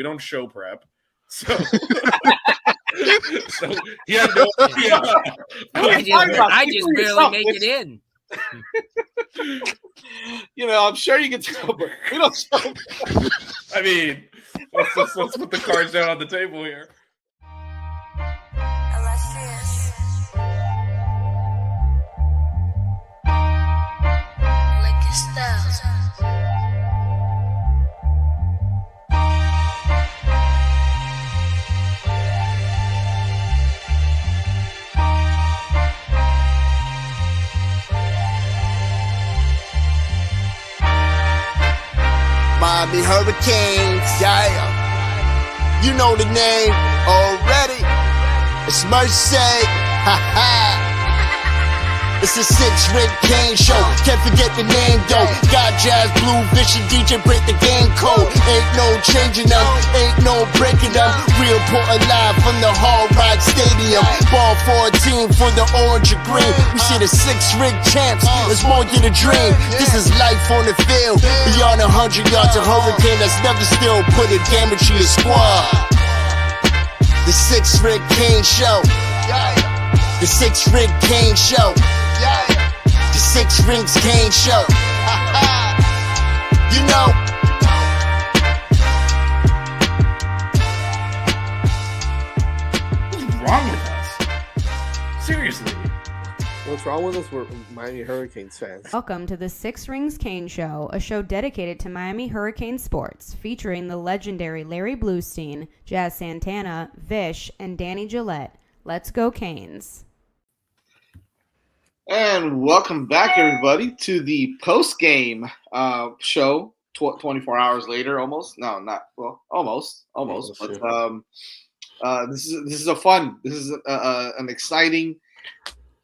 don't show prep. So, so he had no idea. I just barely make it in. I'm sure you can tell, but we don't show prep. I mean, let's put the cards down on the table here. Miami Hurricanes, yeah. You know the name already. It's Mercy, ha ha. It's a 6-ring Kane show. Can't forget the name though. Got Jazz, Blue, Vision, DJ, break the game code. Ain't no changing them, ain't no breaking them. Real Portland live from the Hard Rock Stadium. Ball 14 for the orange and green. We see the 6-ring champs. There's more than a dream. This is life on the field. Beyond 100 yards, a hurricane that's never still put a damage to your squad. The 6-ring Kane show. The 6-ring Kane show. The 6 Rings Kane show. You know. What's wrong with us? Seriously. What's wrong with us? We're Miami Hurricanes fans. Welcome to the 6 Rings Kane Show, a show dedicated to Miami Hurricane sports, featuring the legendary Larry Bluestein, Jazz Santana, Vish, and Danny Gillette. Let's go Canes. And welcome back, everybody, to the post-game show. 24 hours later, almost. No, not well. Almost. But this is a fun. This is an exciting,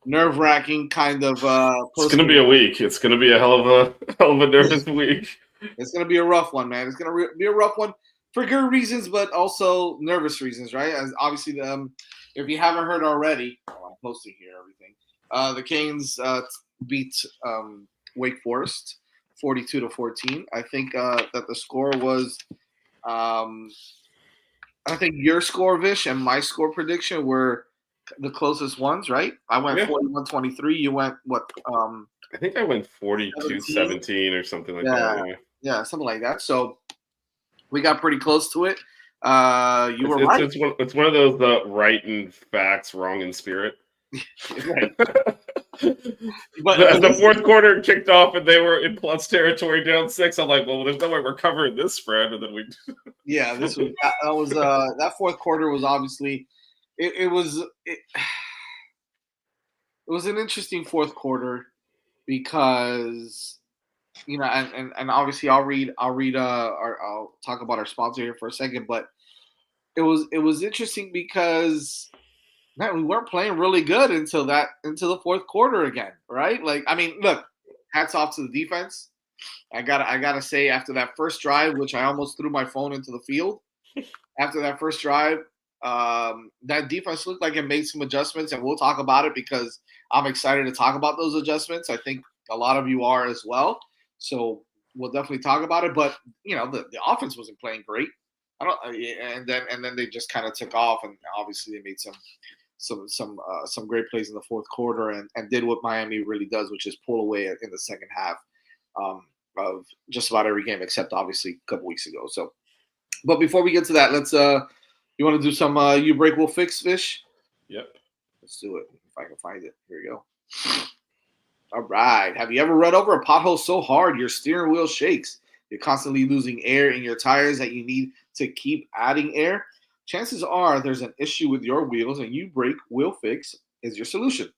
nerve-wracking kind of. It's going to be a week. It's going to be a hell of a nervous week. It's going to be a rough one, man. It's going to be a rough one for good reasons, but also nervous reasons, right? As obviously, if you haven't heard already, I'm posting here everything. The Canes beat Wake Forest 42-14. I think that the score was, I think your score, Vish, and my score prediction were the closest ones, right? I went 41-23. You went what? I think I went 42-17 or something like that. Yeah, something like that. So we got pretty close to it. You were right. It's one of those right in facts, wrong in spirit. Right. But as the fourth quarter kicked off and they were in plus territory down 6, I'm like, well, there's no way we're covering this spread. And then we that fourth quarter was obviously it was an interesting fourth quarter because and obviously I'll talk about our sponsor here for a second, but it was interesting because man, we weren't playing really good until the fourth quarter again, right? Like, I mean, look, hats off to the defense. I gotta say, after that first drive, which I almost threw my phone into the field, after that first drive, that defense looked like it made some adjustments, and we'll talk about it because I'm excited to talk about those adjustments. I think a lot of you are as well, so we'll definitely talk about it. But the offense wasn't playing great. And then they just kind of took off, and obviously they made some great plays in the fourth quarter and did what Miami really does, which is pull away in the second half of just about every game except obviously a couple weeks ago. So, but before we get to that, let's you want to do some you break will fix, Fish? Yep. Let's do it if I can find it. Here we go. All right. Have you ever run over a pothole so hard your steering wheel shakes? You're constantly losing air in your tires that you need to keep adding air? Chances are there's an issue with your wheels, and U-Brake Wheel Fix is your solution.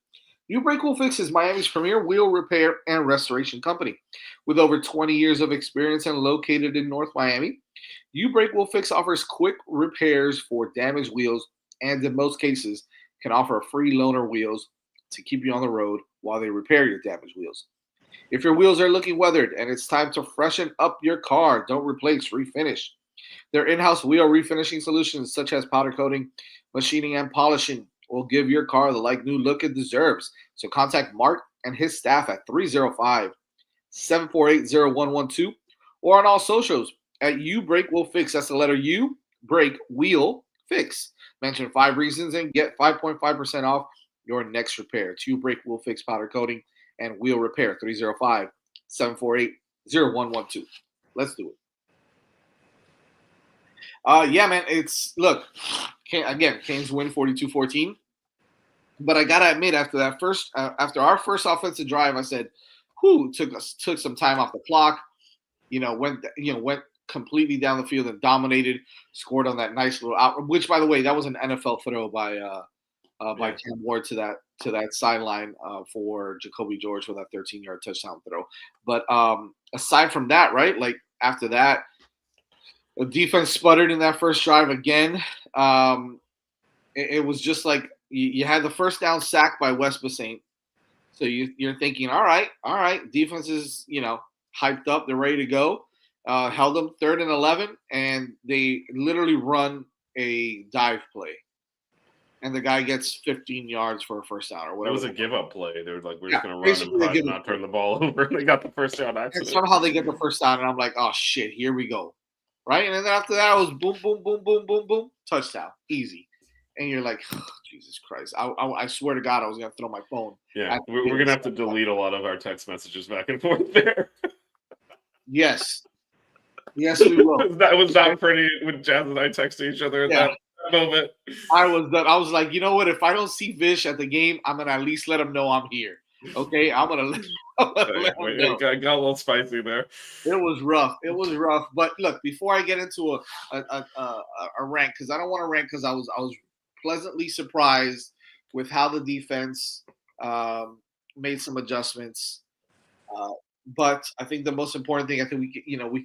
U-Brake Wheel Fix is Miami's premier wheel repair and restoration company. With over 20 years of experience and located in North Miami, U-Brake Wheel Fix offers quick repairs for damaged wheels and, in most cases, can offer free loaner wheels to keep you on the road while they repair your damaged wheels. If your wheels are looking weathered and it's time to freshen up your car, don't replace, refinish. Their in-house wheel refinishing solutions such as powder coating, machining, and polishing will give your car the like-new look it deserves. So contact Mark and his staff at 305-748-0112 or on all socials at U-Brake Will Fix. That's the letter U, break wheel fix. Mention 5 reasons and get 5.5% off your next repair. 2 brake wheel fix powder coating and wheel repair. 305-748-0112. Let's do it. Yeah, man. Canes win 42-14. But I gotta admit, after our first offensive drive, I said, took some time off the clock. Went completely down the field and dominated. Scored on that nice little out. Which, by the way, that was an NFL throw by Cam Ward to that sideline for Jacoby George for that 13-yard touchdown throw. But aside from that, right, like after that, the defense sputtered in that first drive again. It was just like you had the first down sack by West Bassett. So you're thinking, all right, defense is hyped up, they're ready to go. Held them 3rd and 11, and they literally run a dive play. And the guy gets 15 yards for a first down or whatever. It was a give-up play. They were like, we're just going to run and probably not turn the ball over. And they got the first down accident. And somehow they get the first down, and I'm like, oh, shit, here we go. Right? And then after that, it was boom, boom, boom, boom, boom, boom, touchdown. Easy. And you're like, oh, Jesus Christ. I swear to God, I was going to throw my phone. Yeah, we're going to have to delete a lot of our text messages back and forth there. Yes. Yes, we will. That was not pretty when Jazz and I texted each other at that moment. I was like, you know what? If I don't see Vish at the game, I'm going to at least let him know I'm here. Okay? I'm going to let him know. Got a little spicy there. It was rough. But look, before I get into a rank, because I don't want to rank, because I was pleasantly surprised with how the defense made some adjustments. But I think the most important thing, I think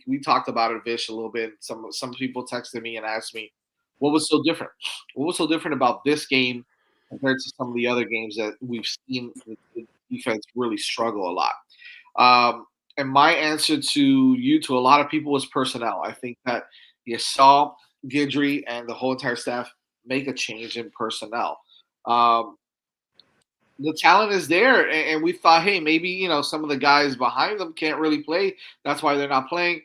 we talked about it, Vish, a little bit. Some people texted me and asked me, what was so different? What was so different about this game compared to some of the other games that we've seen the defense really struggle a lot? And my answer to a lot of people was personnel. I think that you saw Guidry and the whole entire staff make a change in personnel. The talent is there, and we thought, hey, maybe some of the guys behind them can't really play. That's why they're not playing.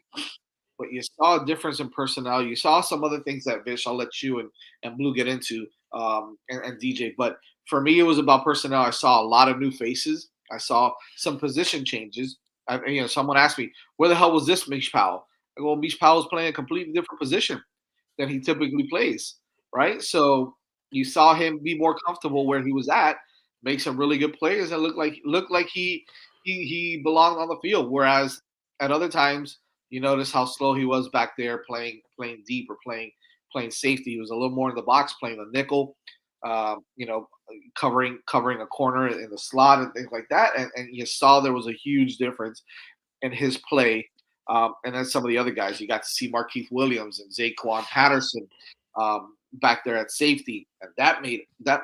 But you saw a difference in personnel. You saw some other things that Vish, I'll let you and Blue get into, and DJ. But for me, it was about personnel. I saw a lot of new faces. I saw some position changes. Someone asked me, where the hell was this Mish Powell? I go, Mish Powell's playing a completely different position than he typically plays, right? So you saw him be more comfortable where he was at, make some really good plays, and look like he belonged on the field. Whereas at other times, you notice how slow he was back there playing deep or playing safety. He was a little more in the box, playing the nickel, covering a corner in the slot and things like that. And you saw there was a huge difference in his play. And then some of the other guys, you got to see Markeith Williams and Zaquan Patterson back there at safety, and that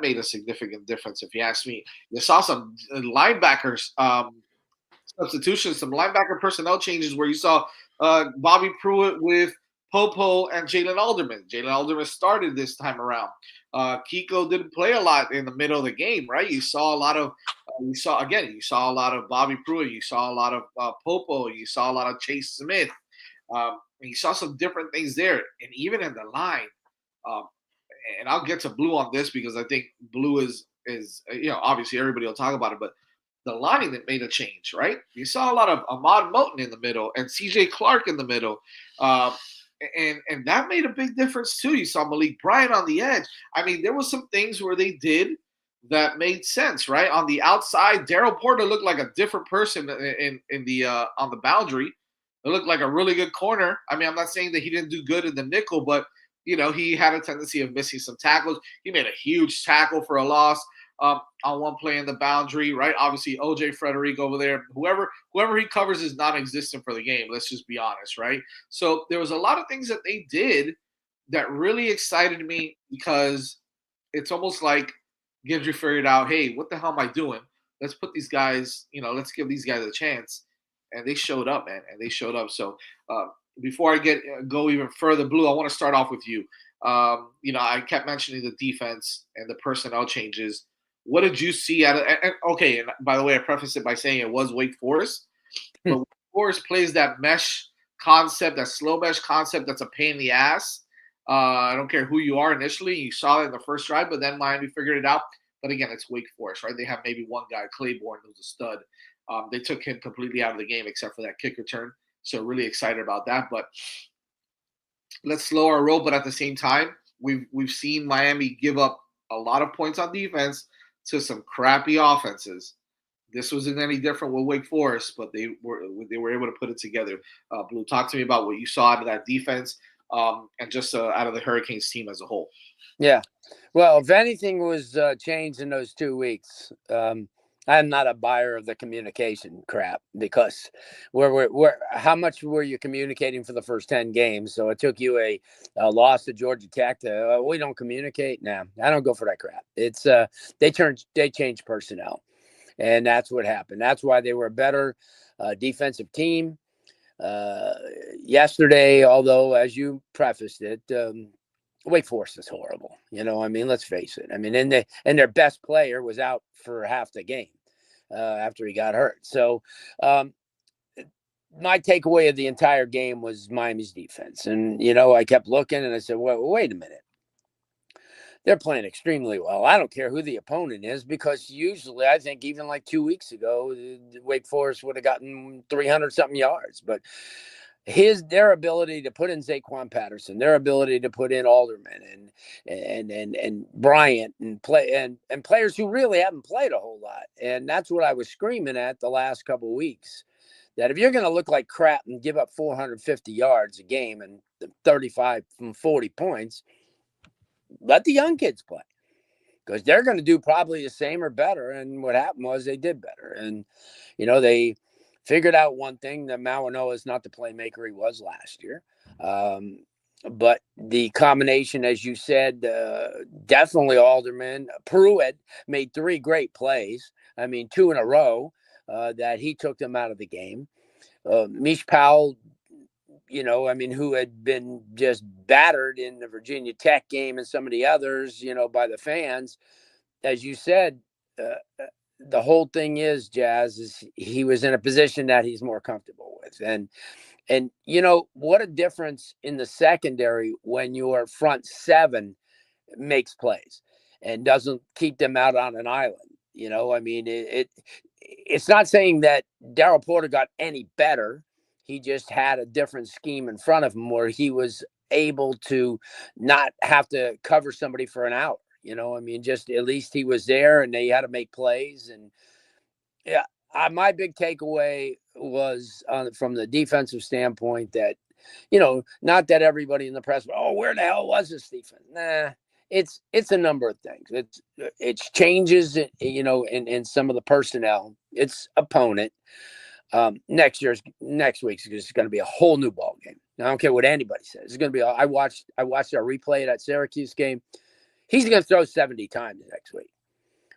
made a significant difference, if you ask me. You saw some linebackers substitutions, some linebacker personnel changes where you saw Bobby Pruitt with Popo and Jalen Alderman. Jalen Alderman started this time around. Kiko didn't play a lot in the middle of the game, right? You saw a lot of Bobby Pruitt. You saw a lot of Popo. You saw a lot of Chase Smith. You saw some different things there, and even in the line. And I'll get to Blue on this because I think Blue is obviously everybody will talk about it, but the line that made a change, right? You saw a lot of Ahmad Moten in the middle and CJ Clark in the middle. And that made a big difference too. You saw Malik Bryant on the edge. I mean, there was some things where they did that made sense, right? On the outside, Daryl Porter looked like a different person in the on the boundary. It looked like a really good corner. I mean, I'm not saying that he didn't do good in the nickel, but he had a tendency of missing some tackles. He made a huge tackle for a loss on one play in the boundary, right? Obviously, OJ Frederick over there, whoever he covers is non-existent for the game. Let's just be honest, right? So there was a lot of things that they did that really excited me because it's almost like Guidry figured out, hey, what the hell am I doing? Let's put these guys, let's give these guys a chance. And they showed up, man, and they showed up. So before I go even further, Blue, I want to start off with you. I kept mentioning the defense and the personnel changes. What did you see out of and by the way, I preface it by saying it was Wake Forest. But Wake Forest plays that mesh concept, that slow mesh concept that's a pain in the ass. I don't care who you are initially. You saw it in the first drive, but then Miami figured it out. But again, it's Wake Forest, right? They have maybe one guy, Claiborne, who's a stud. They took him completely out of the game except for that kick return. So really excited about that. But let's slow our roll. But at the same time, we've seen Miami give up a lot of points on defense to some crappy offenses. This wasn't any different with Wake Forest, but they were able to put it together. Blue, talk to me about what you saw out of that defense and just out of the Hurricanes team as a whole. Yeah. Well, if anything was changed in those 2 weeks, I'm not a buyer of the communication crap because how much were you communicating for the first 10 games? So it took you a loss to Georgia Tech to we don't communicate. Nah, I don't go for that crap. It's they changed personnel, and that's what happened. That's why they were a better defensive team yesterday. Although, as you prefaced it, Wake Forest is horrible. Let's face it. And their best player was out for half the game after he got hurt. So my takeaway of the entire game was Miami's defense. And, I kept looking and I said, well, wait a minute. They're playing extremely well. I don't care who the opponent is because usually I think even like 2 weeks ago, Wake Forest would have gotten 300-something yards. But their ability to put in Zaquan Patterson, their ability to put in Alderman and Bryant and players who really haven't played a whole lot. And that's what I was screaming at the last couple of weeks, that if you're going to look like crap and give up 450 yards a game and 35 from 40 points, let the young kids play because they're going to do probably the same or better. And what happened was they did better. And, they figured out one thing, that Mauanoa is not the playmaker he was last year. But the combination, as you said, definitely Alderman. Pruitt made 3 great plays. 2 in a row that he took them out of the game. Mish Powell, who had been just battered in the Virginia Tech game and some of the others, by the fans. As you said, the whole thing is, Jazz, is he was in a position that he's more comfortable with. And what a difference in the secondary when your front 7 makes plays and doesn't keep them out on an island. It's not saying that Darryl Porter got any better. He just had a different scheme in front of him where he was able to not have to cover somebody for an hour. Just at least he was there and they had to make plays. And yeah, my big takeaway was from the defensive standpoint that, not that everybody in the press, where the hell was this defense? Nah, it's a number of things. It's changes, in some of the personnel. It's opponent. Next week's is going to be a whole new ball game. I don't care what anybody says. It's going to be. I watched our replay of that Syracuse game. He's going to throw 70 times next week,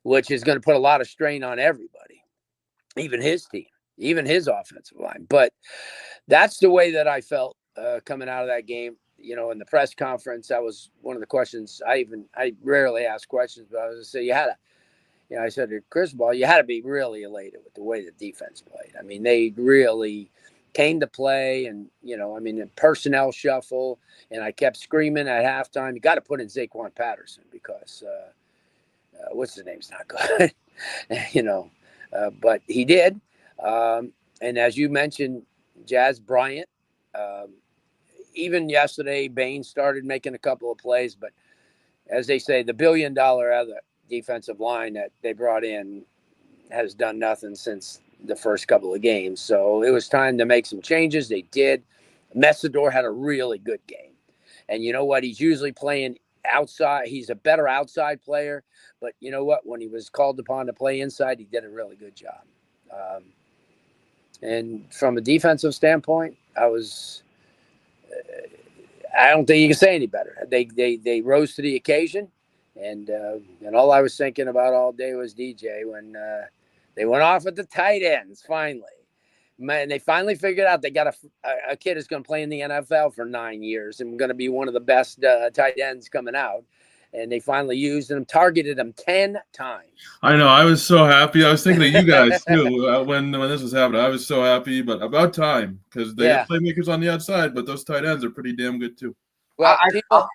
which is going to put a lot of strain on everybody, even his team, even his offensive line. But that's the way that I felt coming out of that game. In the press conference, that was one of the questions. I rarely ask questions, but I was going to say I said to Chris Ball, you had to be really elated with the way the defense played. They really came to play and, the personnel shuffle. And I kept screaming at halftime, you got to put in Zaquan Patterson because what's his name's not good, but he did. And as you mentioned, Jazz Bryant, even yesterday, Bain started making a couple of plays. But as they say, the $1 billion other defensive line that they brought in has done nothing since the first couple of games. So it was time to make some changes. They did. Messidor had a really good game. And you know what? He's usually playing outside. He's a better outside player. But you know what? When he was called upon to play inside, he did a really good job. And from a defensive standpoint, I don't think you can say any better. They rose to the occasion. And all I was thinking about all day was DJ when they went off at the tight ends finally. Man, they finally figured out they got a kid who's going to play in the NFL for 9 years and going to be one of the best tight ends coming out. And they finally used him, targeted him 10 times. I know. I was so happy. I was thinking of you guys, too, when this was happening. I was so happy, but about time because they have playmakers on the outside, but those tight ends are pretty damn good, too. Well, I people,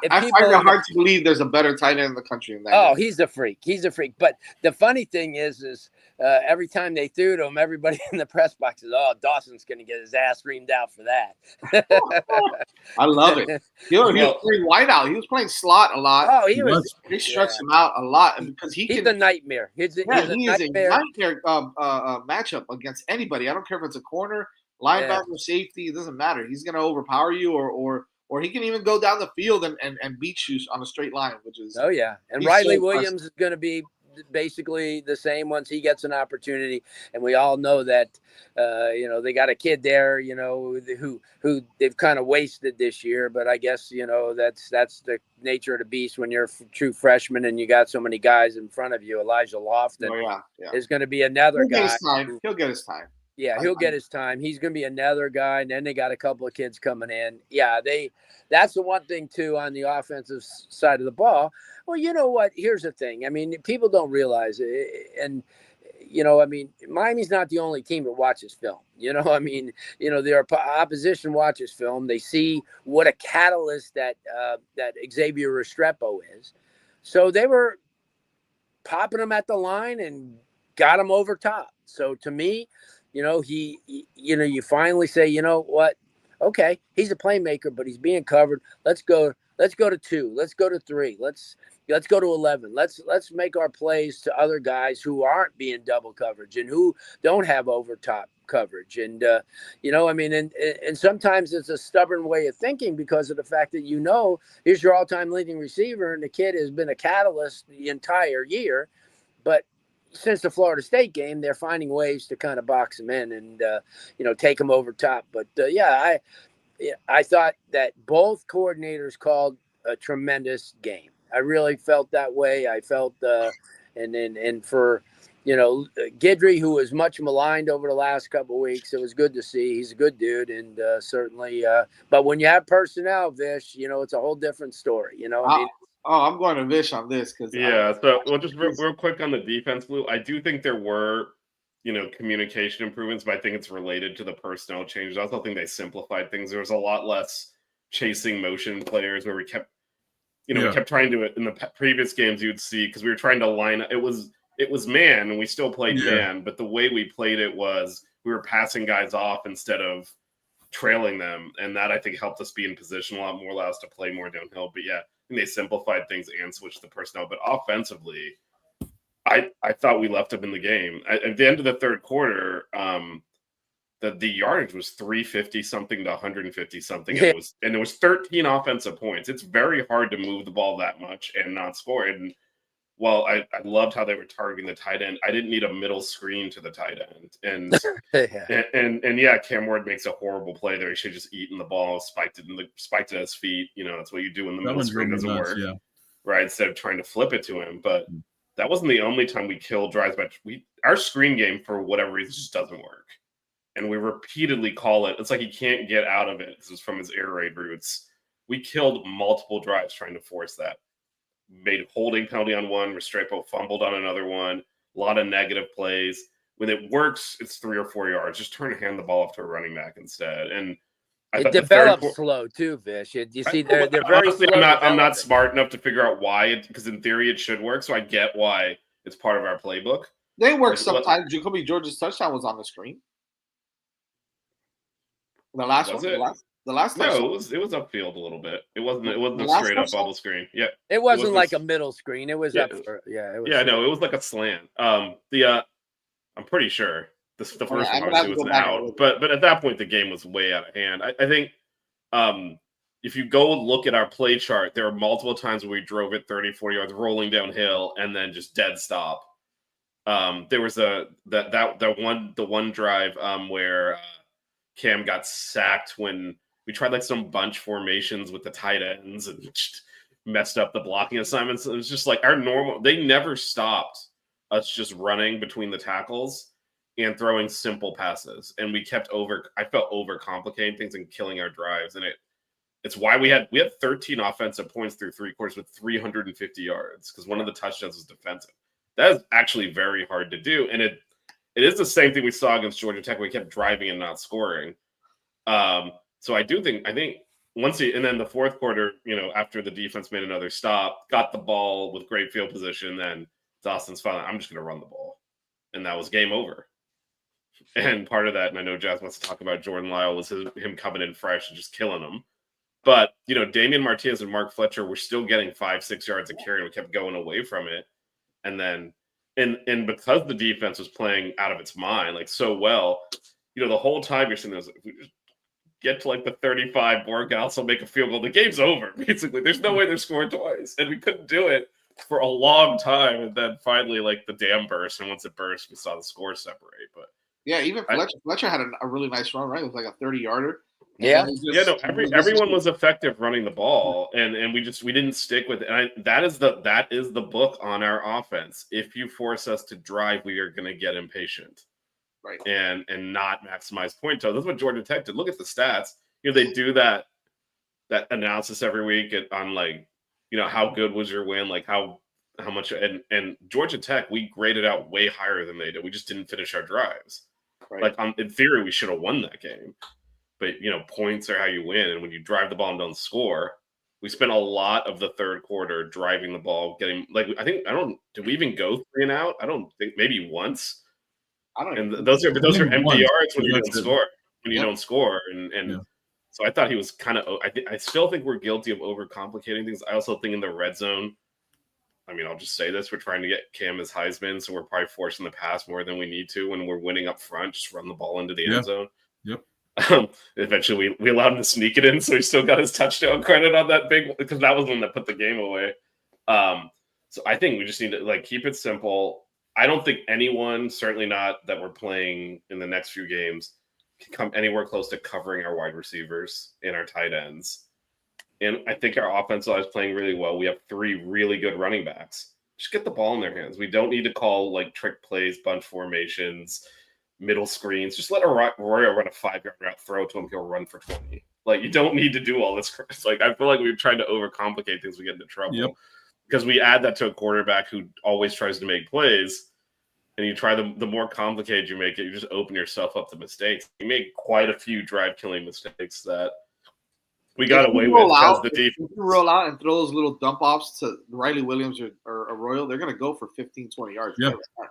find people, it hard to believe there's a better tight end in the country than that. oh, guy. he's a freak. He's a freak. But the funny thing is every time they threw to him, everybody in the press box says, "Oh, Dawson's going to get his ass reamed out for that." I love it. He was playing wideout. He was playing slot a lot. Oh, he was. They stretched him out a lot because he's a nightmare. He is a nightmare matchup against anybody. I don't care if it's a corner, linebacker, safety. It doesn't matter. He's going to overpower you, or he can even go down the field and beat you on a straight line, which is And Riley Williams is going to be basically the same once he gets an opportunity. And we all know that they got a kid there, who they've kind of wasted this year. But I guess that's the nature of the beast when you're a true freshman and you got so many guys in front of you. Elijah Lofton is going to be another guy. He'll get his time. Yeah, he'll get his time. He's going to be another guy, and then they got a couple of kids coming in. Yeah, that's the one thing, too, on the offensive side of the ball. Well, you know what? Here's the thing. I mean, people don't realize it, and, Miami's not the only team that watches film. Their opposition watches film. They see what a catalyst that Xavier Restrepo is. So they were popping him at the line and got him over top. So, to me, you finally say, you know what? Okay, he's a playmaker, but he's being covered. Let's go to 2. Let's go to 3. Let's go to 11. Let's make our plays to other guys who aren't being double coverage and who don't have over top coverage. And and sometimes it's a stubborn way of thinking because of the fact that here's your all-time leading receiver, and the kid has been a catalyst the entire year, but since the Florida State game, they're finding ways to kind of box him in and, take him over top. But, I thought that both coordinators called a tremendous game. I really felt that way. I felt and for, Guidry, who was much maligned over the last couple of weeks, it was good to see. He's a good dude. And certainly but when you have personnel, Vish, it's a whole different story. I'm going to Vish on this because just real quick on the defense, Blue. I do think there were, communication improvements, but I think it's related to the personnel changes. I also think they simplified things. There was a lot less chasing motion players where we kept, we kept trying to in the previous games you'd see because we were trying to line up. It was man, and we still played man, but the way we played it was we were passing guys off instead of trailing them, and that I think helped us be in position a lot more, allowed us to play more downhill. But yeah. They simplified things and switched the personnel, but offensively, I thought we left them in the game. At the end of the third quarter, the yardage was 350 something to 150 something. Yeah. And there was 13 offensive points. It's very hard to move the ball that much and not score. And while I loved how they were targeting the tight end, I didn't need a middle screen to the tight end. And Cam Ward makes a horrible play there. He should have just eaten the ball, spiked it at his feet. That's what you do when the middle screen doesn't work. Yeah. Right, instead of trying to flip it to him. But that wasn't the only time we killed drives. But our screen game, for whatever reason, just doesn't work. And we repeatedly call it. It's like he can't get out of it. This is from his air raid routes. We killed multiple drives trying to force that. Made a holding penalty on one. Restrepo fumbled on another one. A lot of negative plays. When it works, it's 3 or 4 yards. Just turn and hand the ball off to a running back instead. And it develops slow too, Vish. You see, they're very honestly, I'm not smart enough to figure out why. Because in theory, it should work. So I get why it's part of our playbook. They work sometimes. Jacoby George's touchdown was on the screen. The last one. The last time. No, it was upfield a little bit. It wasn't a straight up bubble screen. Yeah. It wasn't like a middle screen. It was up. It was like a slant. I'm pretty sure the first one obviously was an out. But at that point the game was way out of hand. I think if you go look at our play chart, there are multiple times where we drove it 30, 40 yards rolling downhill and then just dead stop. There was the one drive where Cam got sacked when we tried like some bunch formations with the tight ends and just messed up the blocking assignments. It was just like they never stopped us just running between the tackles and throwing simple passes. And we kept I felt overcomplicating things and killing our drives. And it's why we had 13 offensive points through 3 quarters with 350 yards because one of the touchdowns was defensive. That is actually very hard to do. And it is the same thing we saw against Georgia Tech. We kept driving and not scoring. So I think and then the fourth quarter, after the defense made another stop, got the ball with great field position, then Dawson's finally, I'm just going to run the ball. And that was game over. And part of that, and I know Jazz wants to talk about Jordan Lyle, was him coming in fresh and just killing them. But, Damian Martinez and Mark Fletcher were still getting 5-6 yards a carry, and we kept going away from it. And then, and because the defense was playing out of its mind, like so well, the whole time you're sitting there, if we just get to like the 35, Borgals will make a field goal. The game's over, basically. There's no way they're scoring twice. And we couldn't do it for a long time. And then finally, like, the dam burst. And once it burst, we saw the score separate. But yeah, even Fletcher had a really nice run, right? It was like a 30-yarder. Yeah. Everyone was effective running the ball. And we didn't stick with it. And that is the book on our offense. If you force us to drive, we are going to get impatient. Right. And not maximize point total. That's what Georgia Tech did. Look at the stats. They do that analysis every week on like, how good was your win? Like how much and Georgia Tech, we graded out way higher than they did. We just didn't finish our drives. Right. Like in theory, we should have won that game. But points are how you win. And when you drive the ball and don't score, we spent a lot of the third quarter driving the ball, did we even go 3 and out? I don't think, maybe once. And those are empty yards when you don't score. Don't score, and so I thought he was kind of. I still think we're guilty of overcomplicating things. I also think in the red zone. I mean, I'll just say this: we're trying to get Cam as Heisman, so we're probably forcing the pass more than we need to. When we're winning up front, just run the ball into the end zone. Yep. Eventually, we allowed him to sneak it in, so he still got his touchdown credit on that big because that was the one that put the game away. So I think we just need to keep it simple. I don't think anyone, certainly not that we're playing in the next few games, can come anywhere close to covering our wide receivers and our tight ends. And I think our offensive line is playing really well. We have 3 really good running backs. Just get the ball in their hands. We don't need to call trick plays, bunch formations, middle screens. Just let Arroyo run a 5-yard route, throw it to him, he'll run for 20. You don't need to do all this. I feel like we've tried to overcomplicate things. We get into trouble. Yep. Because we add that to a quarterback who always tries to make plays, and you try the more complicated you make it, you just open yourself up to mistakes. You make quite a few drive-killing mistakes that we got away with because the defense. If you roll out and throw those little dump-offs to Riley Williams or Arroyo, they're going to go for 15, 20 yards.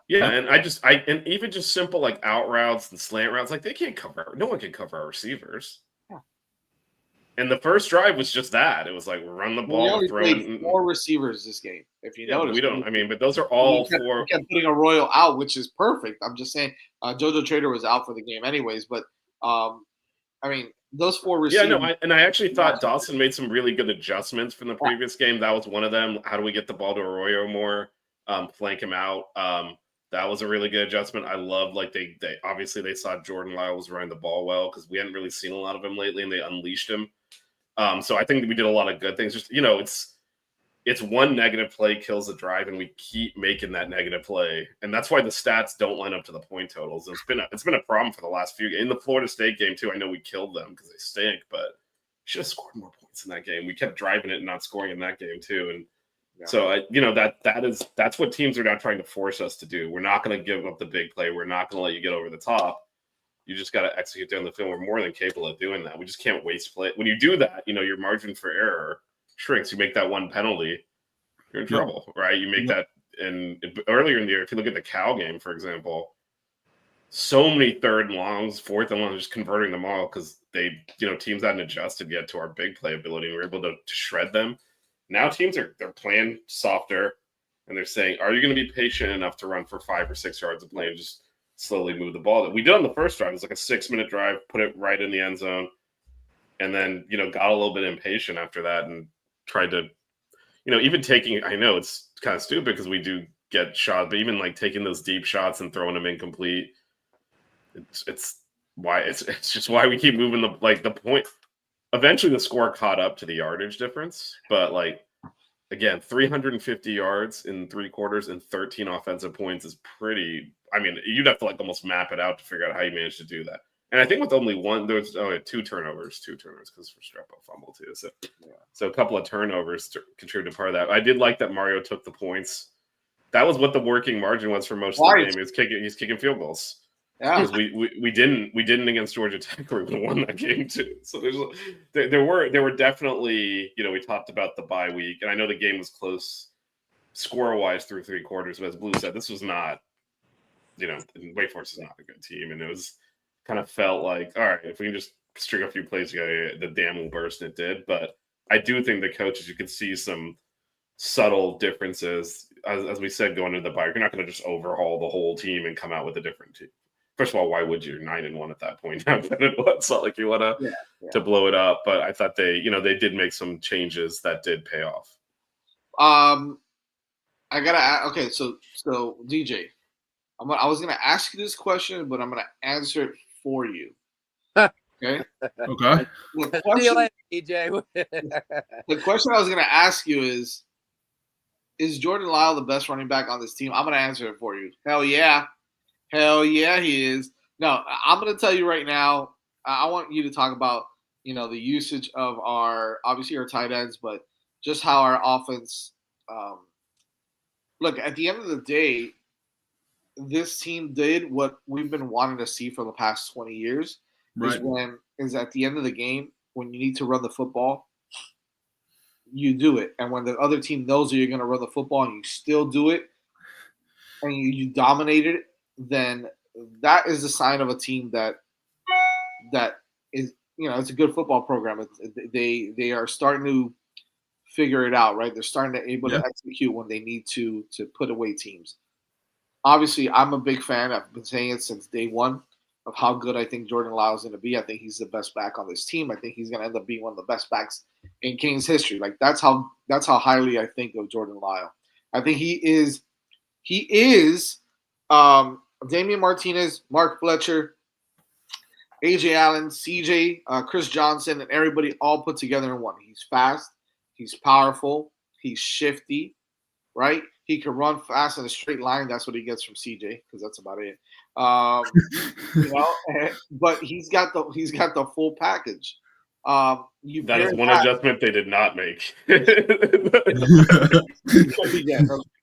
Yeah, and and even just simple out routes and slant routes, they can't cover. No one can cover our receivers. And the first drive was just that. It was run the ball. We only played 4 receivers this game. If you notice, we don't. But those are all 4. We kept putting Arroyo out, which is perfect. I'm just saying, JoJo Trader was out for the game anyways. But those 4 receivers. Yeah, no, I actually thought Dawson made some really good adjustments from the previous game. That was one of them. How do we get the ball to Arroyo more? Flank him out. That was a really good adjustment. I love they obviously they saw Jordan Lyle was running the ball well because we hadn't really seen a lot of him lately, and they unleashed him. So I think we did a lot of good things. Just it's one negative play kills the drive, and we keep making that negative play, and that's why the stats don't line up to the point totals. It's been a problem for the last few in the Florida State game too. I know we killed them because they stink, but should have scored more points in that game. We kept driving it and not scoring in that game too, and so that's what teams are now trying to force us to do. We're not going to give up the big play. We're not going to let you get over the top. You just got to execute down the field. We're more than capable of doing that. We just can't waste play. When you do that, your margin for error shrinks. You make that one penalty, you're in trouble, right? You make that. And earlier in the year, if you look at the Cal game, for example, so many 3rd and longs, 4th and longs, just converting them all because they, teams hadn't adjusted yet to our big play ability, and we're able to shred them. Now teams they're playing softer, and they're saying, "Are you going to be patient enough to run for 5 or 6 yards of play and just slowly move the ball?" That we did on the first drive. It was a 6-minute drive, put it right in the end zone, and then got a little bit impatient after that and tried to, even taking. I know it's kind of stupid because we do get shot, but even taking those deep shots and throwing them incomplete, it's just why we keep moving the point. Eventually, the score caught up to the yardage difference, but again, 350 yards in 3 quarters and 13 offensive points is pretty. You'd have to almost map it out to figure out how you managed to do that. And I think with only one, there was only 2 turnovers because Restrepo fumbled too. So a couple of turnovers contributed to part of that. I did like that Mario took the points. That was what the working margin was for most of the game. He's kicking field goals. because we didn't against Georgia Tech. We would have won that game too. So there were definitely, we talked about the bye week, and I know the game was close score wise through 3 quarters, but as Blue said, this was not, Wake Forest is not a good team, and it was kind of felt like, all right, if we can just string a few plays together, the dam will burst, and it did. But I do think the coaches, you could see some subtle differences. As we said, going into the bye, you're not going to just overhaul the whole team and come out with a different team. First of all, why would you? 9-1 at that point. It's not like you want to blow it up. But I thought they did make some changes that did pay off. I gotta. Okay, so DJ, I was gonna ask you this question, but I'm gonna answer it for you. Okay. Okay. The question I was gonna ask you is Jordan Lyle the best running back on this team? I'm gonna answer it for you. Hell yeah, he is. No, I'm gonna tell you right now. I want you to talk about the usage of our tight ends, but just how our offense. Look, at the end of the day, this team did what we've been wanting to see for the past 20 years. Right. Is at the end of the game, when you need to run the football, you do it. And when the other team knows that you're going to run the football and you still do it, and you dominate it, then that is the sign of a team that is, it's a good football program. They are starting to figure it out, right? They're starting to able to execute when they need to put away teams. Obviously, I'm a big fan. I've been saying it since day one of how good I think Jordan Lyle is going to be. I think he's the best back on this team. I think he's going to end up being one of the best backs in Kings history. Like that's how highly I think of Jordan Lyle. I think he is Damian Martinez, Mark Fletcher, AJ Allen, CJ, Chris Johnson, and everybody all put together in one. He's fast. He's powerful. He's shifty, right? He can run fast in a straight line. That's what he gets from CJ, because that's about it. But he's got the full package. That is one adjustment they did not make.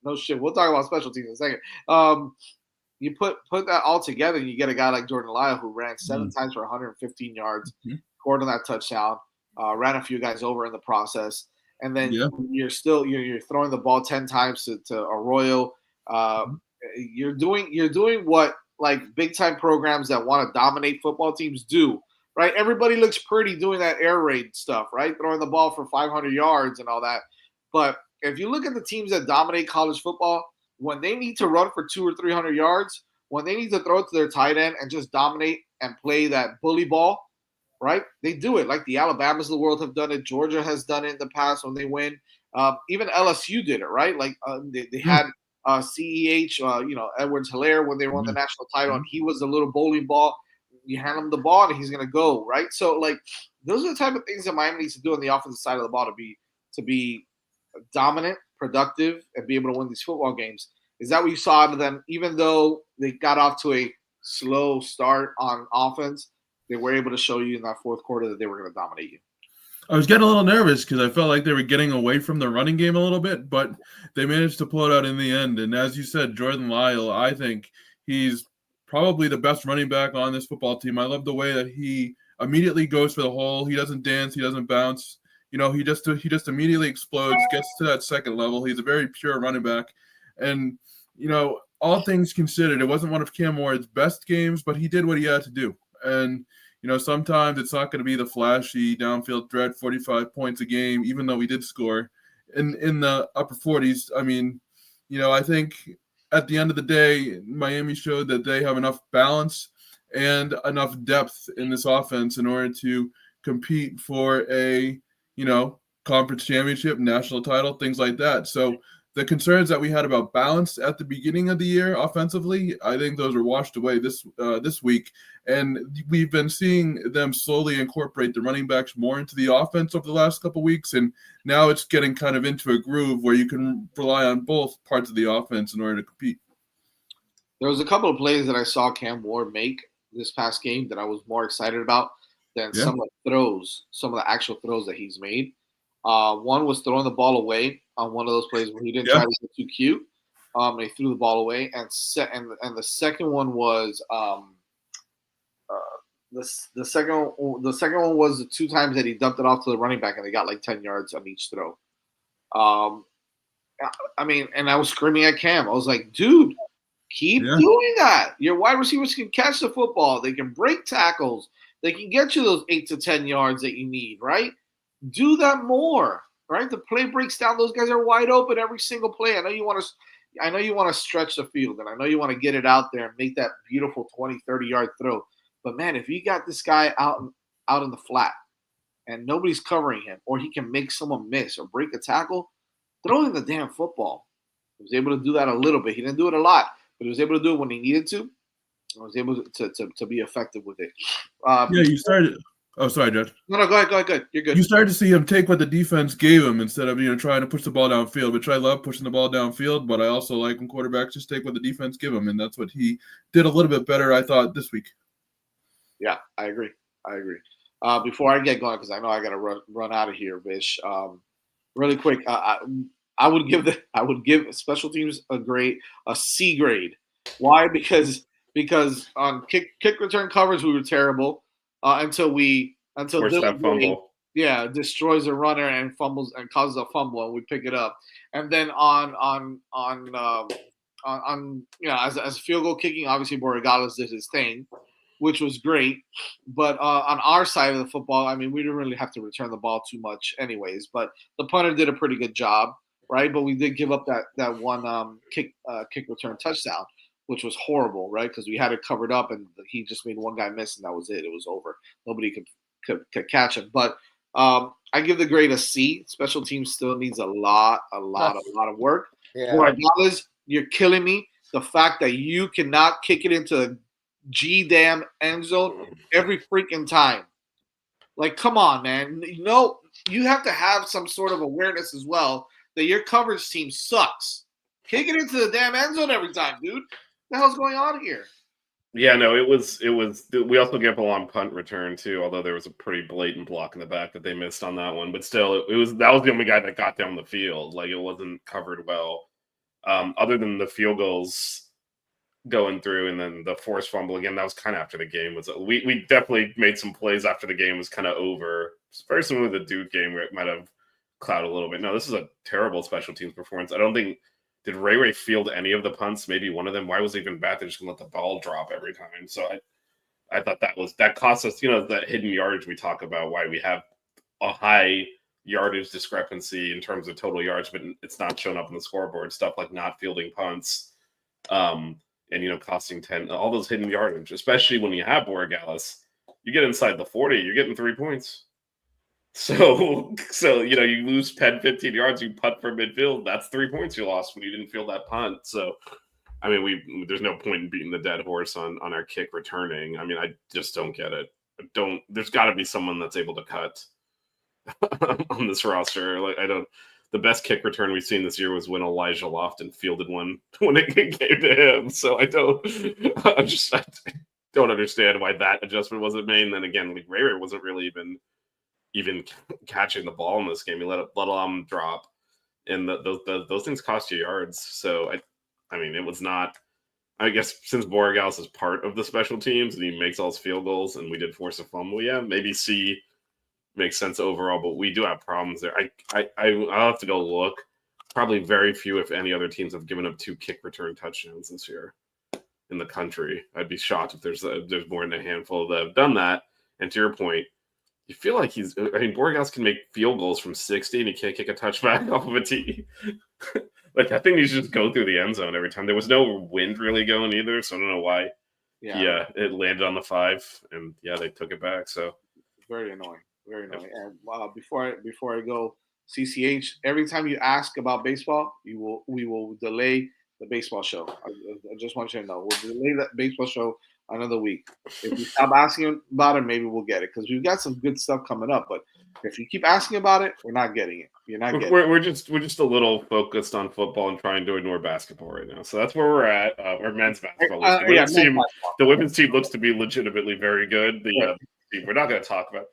No shit. We'll talk about special teams in a second. You put that all together, and you get a guy like Jordan Lyle who ran 7 times for 115 yards, scored on that touchdown, ran a few guys over in the process. And then you're throwing the ball 10 times to Arroyo. You're doing what like big time programs that want to dominate football teams do, right? Everybody looks pretty doing that air raid stuff, right? Throwing the ball for 500 yards and all that. But if you look at the teams that dominate college football, when they need to run for 200 or 300 yards, when they need to throw it to their tight end and just dominate and play that bully ball, right? They do it. Like the Alabamas of the world have done it. Georgia has done it in the past when they win. Even LSU did it, right? Like they had CEH, Edwards-Helaire when they won the national title, and he was a little bowling ball. You hand him the ball, and he's going to go, right? So, like, those are the type of things that Miami needs to do on the offensive side of the ball to be dominant, productive, and be able to win these football games. Is that what you saw out of them? Even though they got off to a slow start on offense, they were able to show you in that fourth quarter that they were going to dominate you. I was getting a little nervous because I felt like they were getting away from the running game a little bit, but they managed to pull it out in the end. And as you said, Jordan Lyle, I think he's probably the best running back on this football team. I love the way that he immediately goes for the hole. He doesn't dance. He doesn't bounce. He just immediately explodes, gets to that second level. He's a very pure running back. And, all things considered, it wasn't one of Cam Ward's best games, but he did what he had to do. And, sometimes it's not going to be the flashy downfield threat, 45 points a game, even though we did score in the upper 40s. I mean, I think at the end of the day, Miami showed that they have enough balance and enough depth in this offense in order to compete for a, conference championship, national title, things like that. So the concerns that we had about balance at the beginning of the year offensively, I think those are washed away this week. And we've been seeing them slowly incorporate the running backs more into the offense over the last couple of weeks. And now it's getting kind of into a groove where you can rely on both parts of the offense in order to compete. There was a couple of plays that I saw Cam Ward make this past game that I was more excited about than some of the actual throws that he's made. One was throwing the ball away on one of those plays where he didn't try to get too cute. He threw the ball away, and the second one was The second one was the 2 times that he dumped it off to the running back and they got like 10 yards on each throw. I mean, and I was screaming at Cam. I was like, dude, keep doing that. Your wide receivers can catch the football. They can break tackles. They can get you those 8 to 10 yards that you need, right? Do that more, right? The play breaks down. Those guys are wide open every single play. I know you want to stretch the field, and I know you want to get it out there and make that beautiful 20, 30-yard throw. But, man, if you got this guy out in the flat and nobody's covering him, or he can make someone miss or break a tackle, throw him the damn football. He was able to do that a little bit. He didn't do it a lot, but he was able to do it when he needed to. I was able to be effective with it. You started – oh, sorry, Judge. No, go ahead. You're good. You started to see him take what the defense gave him instead of trying to push the ball downfield, which I love pushing the ball downfield, but I also like when quarterbacks just take what the defense give him, and that's what he did a little bit better, I thought, this week. Yeah, I agree. Before I get going, because I know I got to run out of here, Vish. Really quick, I would give special teams a C grade. Why? Because on kick return coverage we were terrible until that fumble. Yeah, destroys a runner and fumbles and causes a fumble and we pick it up. And then on as field goal kicking, obviously Borregales did his thing, which was great. But on our side of the football, I mean, we didn't really have to return the ball too much anyways. But the punter did a pretty good job, right? But we did give up that one kick return touchdown, which was horrible, right? Because we had it covered up and he just made one guy miss and that was it. It was over. Nobody could catch him. But I give the grade a C. Special teams still needs a lot of work. Yeah. Borregales, you're killing me. The fact that you cannot kick it into the G-damn end zone every freaking time. Like, come on, man. You have to have some sort of awareness as well that your coverage team sucks. Kick it into the damn end zone every time, dude. What the hell's going on here? Yeah, no, it was. We also gave up a long punt return too, although there was a pretty blatant block in the back that they missed on that one. But still, that was the only guy that got down the field. Like, it wasn't covered well. Other than the field goals going through and then the forced fumble again, that was kind of after the game was. We definitely made some plays after the game was kind of over. It's very similar to the Duke game where it might have clouded a little bit. No, this is a terrible special teams performance. I don't think. Did Ray field any of the punts? Maybe one of them. Why was he even back there just going to let the ball drop every time? So I thought that cost us, that hidden yardage we talk about, why we have a high yardage discrepancy in terms of total yards, but it's not shown up in the scoreboard. Stuff like not fielding punts, and costing 10. All those hidden yardage, especially when you have Borregales, you get inside the 40, you're getting 3 points. So you lose 10, 15 yards, you punt from midfield. That's 3 points you lost when you didn't field that punt. So, I mean, there's no point in beating the dead horse on our kick returning. I mean, I just don't get it. There's got to be someone that's able to cut on this roster. Like, the best kick return we've seen this year was when Elijah Lofton fielded one when it came to him. So I don't understand why that adjustment wasn't made. And then again, like, Ray wasn't really even catching the ball in this game. He let him drop, and those things cost you yards. So I mean, it was not. I guess since Borregales is part of the special teams and he makes all his field goals, and we did force a fumble, yeah, maybe C makes sense overall. But we do have problems there. I'll have to go look. Probably very few, if any, other teams have given up 2 kick return touchdowns this year in the country. I'd be shocked if there's more than a handful that have done that. And to your point, you feel like Borregales can make field goals from 60 and he can't kick a touchback off of a tee. Like, I think he should just go through the end zone every time. There was no wind really going either, so I don't know why. Yeah, it landed on the 5, and they took it back. So very annoying, very annoying. And before I go, CCH, every time you ask about baseball, we will delay the baseball show. I just want you to know we'll delay that baseball show another week. If you stop asking about it, maybe we'll get it because we've got some good stuff coming up. But if you keep asking about it, we're not getting it. You're not getting it. We're just a little focused on football and trying to ignore basketball right now. So that's where we're at. Our men's basketball. The women's team looks to be legitimately very good. The team we're not going to talk about.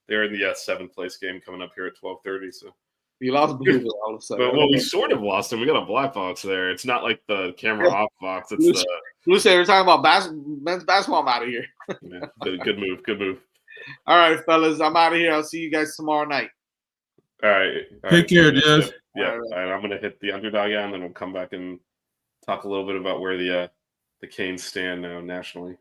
They're in the 7th place game coming up here at 12:30. So you lost Blue all of a sudden. But we sort of lost them. We got a black box there. It's not like the camera off box. It's Blue said we're talking about men's basketball. I'm out of here. Yeah, good move. Good move. All right, fellas. I'm out of here. I'll see you guys tomorrow night. All right. Take care, Jess. Yeah. All right. I'm gonna hit the underdog end, and then we'll come back and talk a little bit about where the Canes stand now nationally.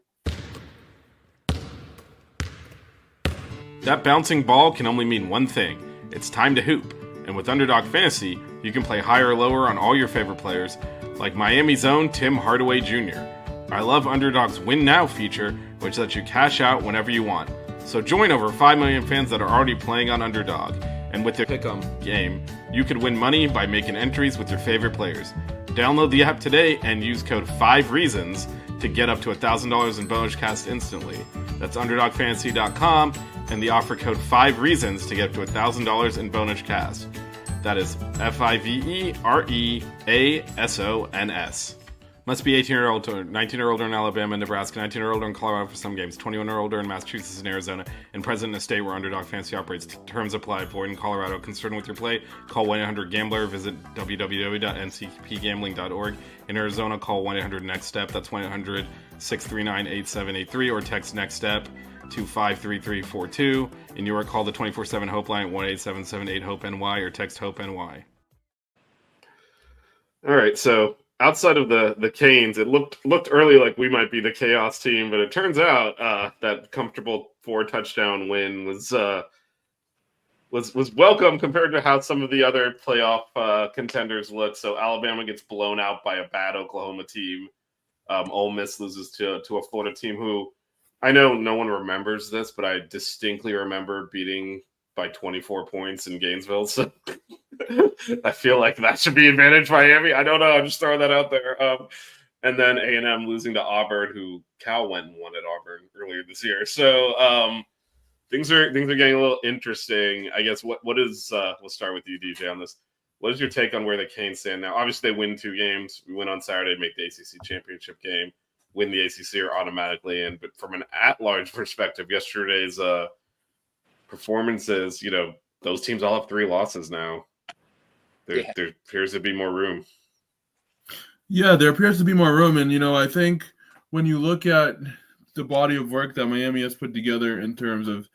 That bouncing ball can only mean one thing. It's time to hoop. And with Underdog Fantasy, you can play higher or lower on all your favorite players, like Miami's own Tim Hardaway Jr. I love Underdog's Win Now feature, which lets you cash out whenever you want. So join over 5 million fans that are already playing on Underdog. And with their pick'em game, you could win money by making entries with your favorite players. Download the app today and use code 5REASONS to get up to $1,000 in bonus cast instantly. That's UnderdogFantasy.com and the offer code 5REASONS to get up to $1,000 in bonus cast. That is FIVEREASONS. Must be 18 or older, 19 or older in Alabama and Nebraska, 19 or older in Colorado for some games, 21 or older in Massachusetts and Arizona, and present in a state where Underdog Fantasy operates. Terms apply. Void in Colorado. Concerned with your play? Call 1-800-GAMBLER. Visit www.ncpgambling.org. In Arizona, call 1-800-NEXT-STEP. That's 1-800-639-8783, or text NEXT STEP to 53342. In New York, call the 24/7 Hope line at 1-877-8-HOPE-NY or text HOPE-NY. All right, so outside of the Canes, it looked early like we might be the chaos team, but it turns out that comfortable 4-touchdown win was welcome compared to how some of the other playoff contenders look. So Alabama gets blown out by a bad Oklahoma team. Ole Miss loses to a Florida team who, I know no one remembers this, but I distinctly remember beating by 24 points in Gainesville. So I feel like that should be advantage Miami. I don't know. I'm just throwing that out there. And then A&M losing to Auburn, who Cal went and won at Auburn earlier this year. So things are getting a little interesting. I guess what is we'll start with you, DJ, on this. What is your take on where the Canes stand now? Obviously, they win 2 games. We win on Saturday, make the ACC championship game, win the ACC or automatically in. But from an at-large perspective, yesterday's performances, those teams all have 3 losses now. There appears to be more room. Yeah, there appears to be more room. And, I think when you look at the body of work that Miami has put together in terms of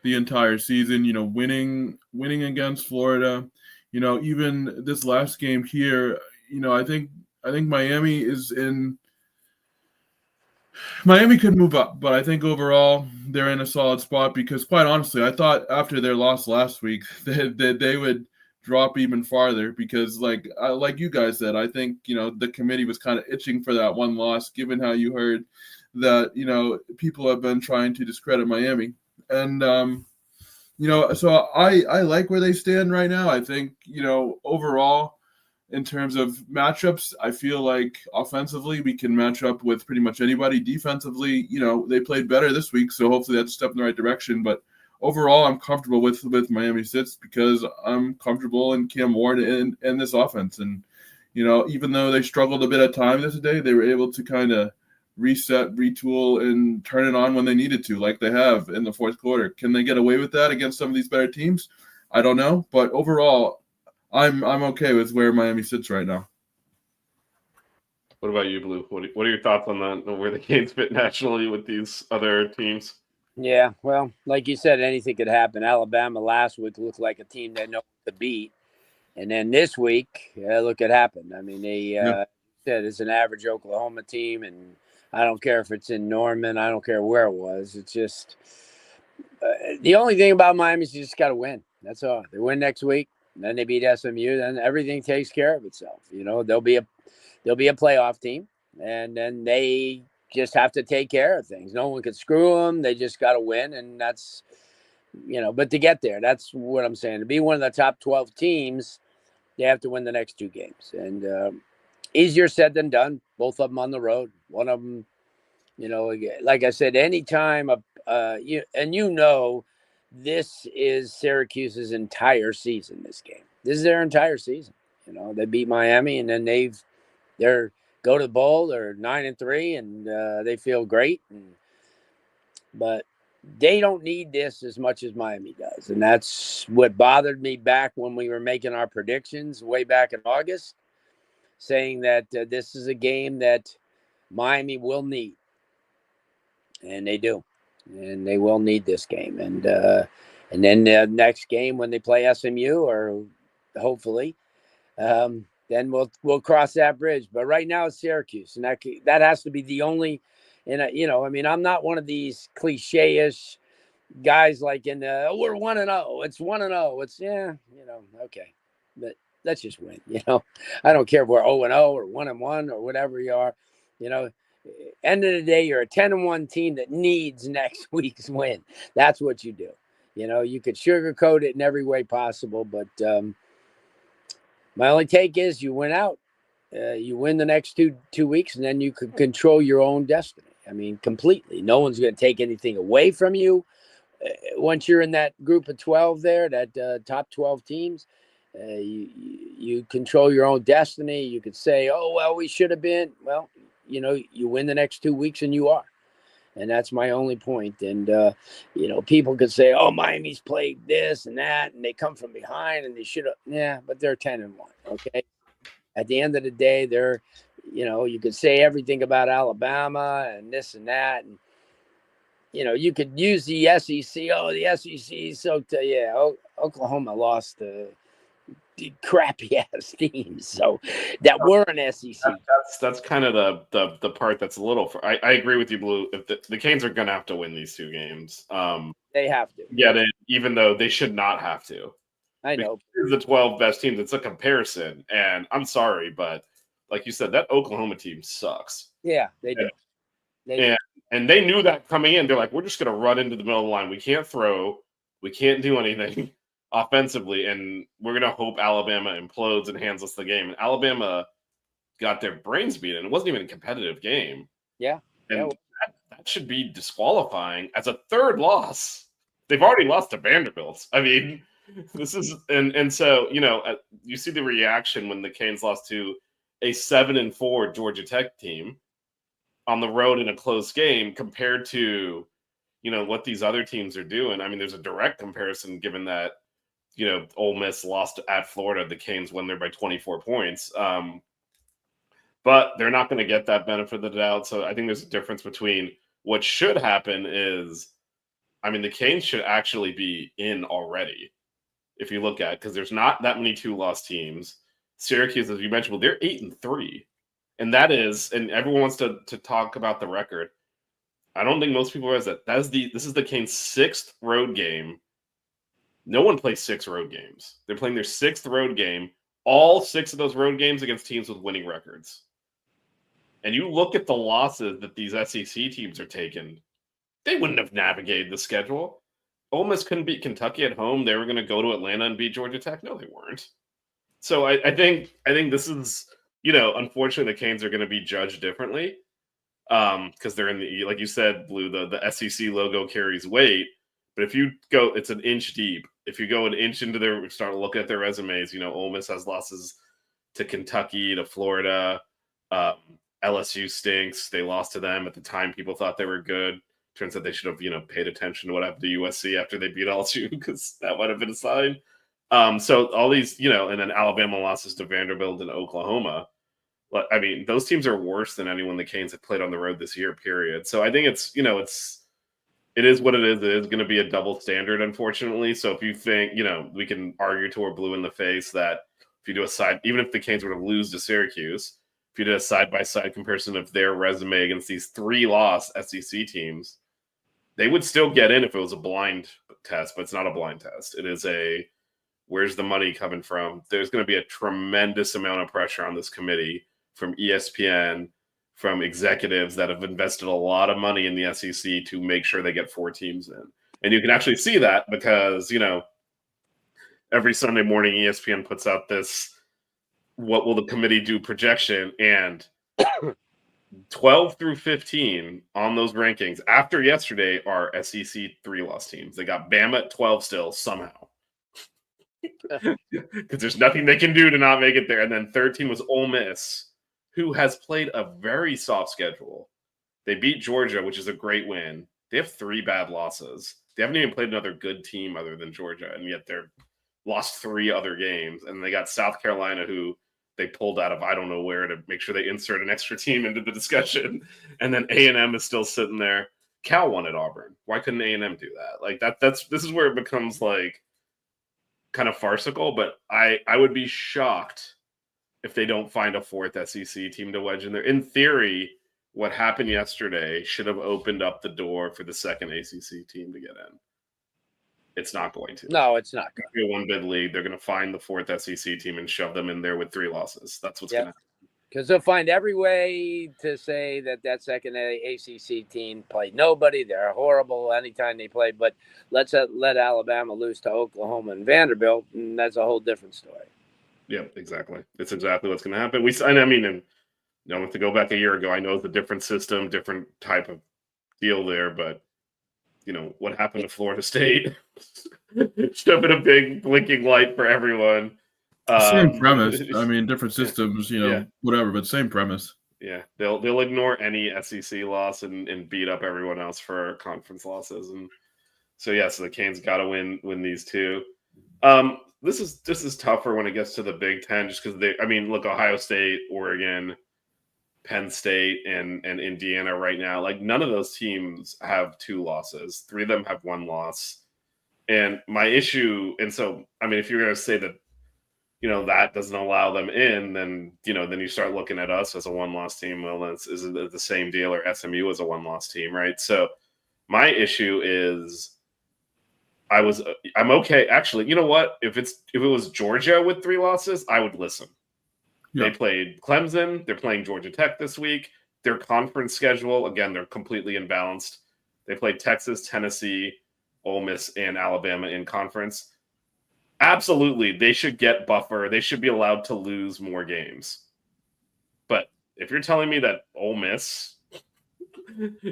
the entire season, winning against Florida, even this last game here, I think Miami could move up, but I think overall they're in a solid spot because, quite honestly, I thought after their loss last week that they would drop even farther because, like you guys said, I think, the committee was kind of itching for that one loss, given how you heard that, people have been trying to discredit Miami. And, so I like where they stand right now. I think, overall, in terms of matchups, I feel like offensively we can match up with pretty much anybody. Defensively, they played better this week, so hopefully that's a step in the right direction. But overall, I'm comfortable with Miami sits because I'm comfortable in Cam Ward and this offense. And, even though they struggled a bit at time this day, they were able to kind of reset, retool, and turn it on when they needed to, like they have in the fourth quarter. Can they get away with that against some of these better teams? I don't know. But overall, I'm okay with where Miami sits right now. What about you, Blue? What are your thoughts on that? Where the Canes fit nationally with these other teams? Yeah, well, like you said, anything could happen. Alabama last week looked like a team that knows to beat, and then this week, look what happened. I mean, they said it's an average Oklahoma team, and I don't care if it's in Norman. I don't care where it was. It's just the only thing about Miami is you just got to win. That's all. They win next week. Then they beat SMU. Then everything takes care of itself. They'll be a playoff team, and then they just have to take care of things. No one can screw them. They just got to win, and that's But to get there, that's what I'm saying. To be one of the top 12 teams, they have to win the next 2 games, and easier said than done. Both of them on the road. One of them, like I said, anytime this is Syracuse's entire season. This game, this is their entire season. They beat Miami, and then they're go to the bowl. They're 9-3, and they feel great. But they don't need this as much as Miami does, and that's what bothered me back when we were making our predictions way back in August, saying that this is a game that Miami will need. And they do. And they will need this game. And then the next game when they play SMU, or hopefully, then we'll cross that bridge. But right now it's Syracuse, and that has to be the only. And I mean, I'm not one of these cliche-ish guys like we're 1-0. It's 1-0. It's okay, but let's just win. I don't care if we're 0-0 or 1-1 or whatever you are. End of the day, you're a 10-1 team that needs next week's win. That's what you do. You could sugarcoat it in every way possible, but my only take is you win out. You win the next two weeks, and then you can control your own destiny. I mean, completely. No one's going to take anything away from you. Once you're in that group of 12 there, that top 12 teams, you control your own destiny. You could say, oh, well, we should have been. Well, you win the next 2 weeks and you are. And that's my only point. And, people could say, oh, Miami's played this and that, and they come from behind and they should have. Yeah, but they're 10-1. Okay. At the end of the day, they're, you could say everything about Alabama and this and that. And, you could use the SEC. Oh, the SEC. So, Oklahoma lost to crappy ass teams. So that were an SEC. That's kind of the part that's a little. I agree with you, Blue. If the Canes are going to have to win these 2 games. They have to. Yeah, even though they should not have to. I know. The 12 best teams. It's a comparison, and I'm sorry, but like you said, that Oklahoma team sucks. Yeah, they do. And they knew that coming in. They're like, we're just going to run into the middle of the line. We can't throw. We can't do anything offensively, and we're going to hope Alabama implodes and hands us the game. And Alabama got their brains beaten. It wasn't even a competitive game. Yeah. And that should be disqualifying as a third loss. They've already lost to Vanderbilt. I mean, this is and so, you see the reaction when the Canes lost to a 7-4 Georgia Tech team on the road in a close game compared to, what these other teams are doing. I mean, there's a direct comparison given that, Ole Miss lost at Florida. The Canes won there by 24 points. But they're not going to get that benefit of the doubt. So I think there's a difference between what should happen is, the Canes should actually be in already. If you look at it, because there's not that many 2-loss teams. Syracuse, as you mentioned, well, they're 8-3. And that is, and everyone wants to talk about the record. I don't think most people realize that this is the Canes' 6th road game. No one plays 6 road games. They're playing their 6th road game. All 6 of those road games against teams with winning records. And you look at the losses that these SEC teams are taking, they wouldn't have navigated the schedule. Ole Miss couldn't beat Kentucky at home. They were going to go to Atlanta and beat Georgia Tech. No, they weren't. So I think this is, unfortunately the Canes are going to be judged differently because they're in the, like you said, Blue, the SEC logo carries weight. But if you go, it's an inch deep. If you go an inch into start looking at their resumes, Ole Miss has losses to Kentucky, to Florida. LSU stinks. They lost to them at the time. People thought they were good. Turns out they should have, paid attention to what happened to USC after they beat LSU because that might have been a sign. So all these, and then Alabama losses to Vanderbilt and Oklahoma. I mean, those teams are worse than anyone the Canes have played on the road this year, period. So I think it's, it is what it is. It is going to be a double standard, unfortunately. So if you think, we can argue to our blue in the face that if you do a side, even if the Canes were to lose to Syracuse, if you did a side-by-side comparison of their resume against these 3-loss SEC teams, they would still get in if it was a blind test, but it's not a blind test. It is where's the money coming from? There's going to be a tremendous amount of pressure on this committee from ESPN, from executives that have invested a lot of money in the SEC to make sure they get 4 teams in. And you can actually see that because, every Sunday morning ESPN puts out this what will the committee do projection, and 12 through 15 on those rankings after yesterday are SEC 3-loss teams. They got Bama at 12 still somehow. Because there's nothing they can do to not make it there. And then 13 was Ole Miss, who has played a very soft schedule. They beat Georgia, which is a great win. They have 3 bad losses. They haven't even played another good team other than Georgia, and yet they're lost 3 other games. And they got South Carolina, who they pulled out of I don't know where to make sure they insert an extra team into the discussion, and then A&M is still sitting there. Cal won at Auburn. Why couldn't A&M do that? Like this is where it becomes like kind of farcical. But I would be shocked if they don't find a fourth SEC team to wedge in there. In theory, what happened yesterday should have opened up the door for the second ACC team to get in. It's not going to. No, it's not going to. One bid league, they're going to find the fourth SEC team and shove them in there with 3 losses. That's what's going to happen. Because they'll find every way to say that second ACC team played nobody. They're horrible anytime they play. But let Alabama lose to Oklahoma and Vanderbilt, and that's a whole different story. Yeah, exactly. It's exactly what's going to happen. I have to go back a year ago. I know it's a different system, different type of deal there, but what happened to Florida State should have been a big blinking light for everyone. Same premise. Different systems, whatever, but same premise. Yeah, they'll ignore any SEC loss and beat up everyone else for conference losses, and so the Canes got to win these 2. This is tougher when it gets to the Big Ten, just because look, Ohio State, Oregon, Penn State, and Indiana right now, like none of those teams have 2 losses. 3 of them have 1 loss, and my issue, and so if you're going to say that that doesn't allow them in, then you start looking at us as a 1-loss team. Well, is it the same deal, or SMU as a 1-loss team, right? So my issue is I'm okay. Actually, you know what? If it was Georgia with 3 losses, I would listen. Yeah. They played Clemson. They're playing Georgia Tech this week. Their conference schedule, again, they're completely imbalanced. They played Texas, Tennessee, Ole Miss, and Alabama in conference. Absolutely, they should get buffer. They should be allowed to lose more games. But if you're telling me that Ole Miss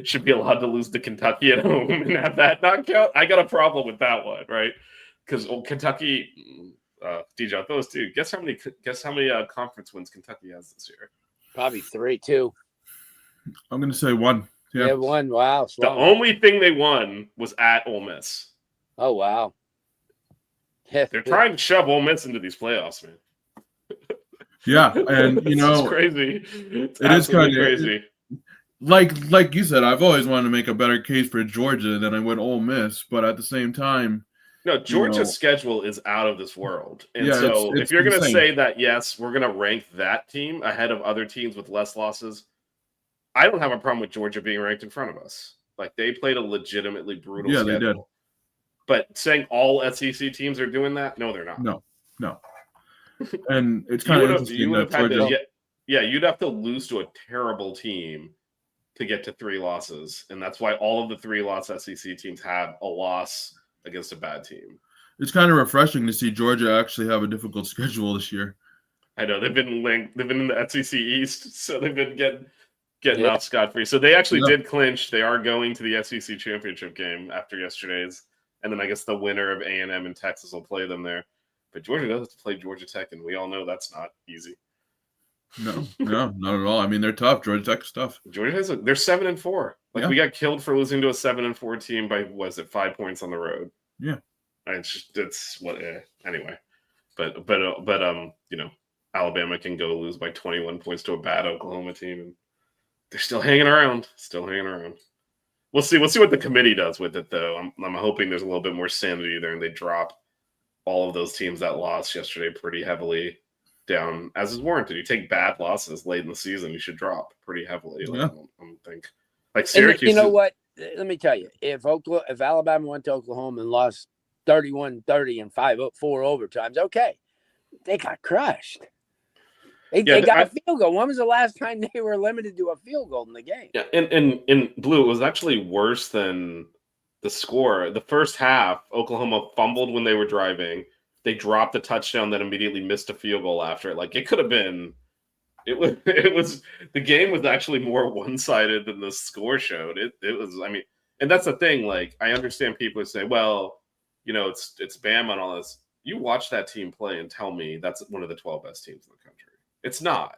should be allowed to lose to Kentucky at home and have that not count, I got a problem with that one, right? Because Kentucky, DJ, those 2. Guess how many conference wins Kentucky has this year? Probably 3, 2. I'm going to say 1. Yeah, 1. Wow. The only thing they won was at Ole Miss. Oh, wow. They're trying to shove Ole Miss into these playoffs, man. Yeah, and it's crazy. It is kind of crazy. Like you said, I've always wanted to make a better case for Georgia than I would Ole Miss, but at the same time, no, Georgia's schedule is out of this world, and so if you're going to say that, yes, we're going to rank that team ahead of other teams with less losses, I don't have a problem with Georgia being ranked in front of us. Like they played a legitimately brutal schedule. They did. But saying all SEC teams are doing that, no, they're not. No. And it's kind of interesting you'd have to lose to a terrible team to get to 3 losses, and that's why all of the 3-loss SEC teams have a loss against a bad team. It's kind of refreshing to see Georgia actually have a difficult schedule this year. I know they've been in the SEC East, so they've been getting off scot-free. So they actually did clinch. They are going to the SEC championship game after yesterday's. And then I guess the winner of A&M and Texas will play them there. But Georgia does play Georgia Tech, and we all know that's not easy. No, not at all. They're tough. Georgia Tech's tough. They're 7-4. We got killed for losing to a 7-4 team by 5 points on the road. Yeah, anyway. But Alabama can go lose by 21 points to a bad Oklahoma team, and they're still hanging around. We'll see what the committee does with it, though. I'm hoping there's a little bit more sanity there, and they drop all of those teams that lost yesterday pretty heavily down, as is warranted. You take bad losses late in the season, you should drop pretty heavily. I think. Like Syracuse. And you know what? Let me tell you, if Alabama went to Oklahoma and lost 31-30 and 4 overtimes, okay, they got crushed. They got a field goal. When was the last time they were limited to a field goal in the game? Yeah, and Blue, it was actually worse than the score. The first half, Oklahoma fumbled when they were driving. They dropped a touchdown, then immediately missed a field goal after it. Like it could have been. It was the game was actually more one-sided than the score showed. It was. And that's the thing. Like I understand people say, well, it's Bama and all this. You watch that team play and tell me that's one of the 12 best teams in the country. It's not.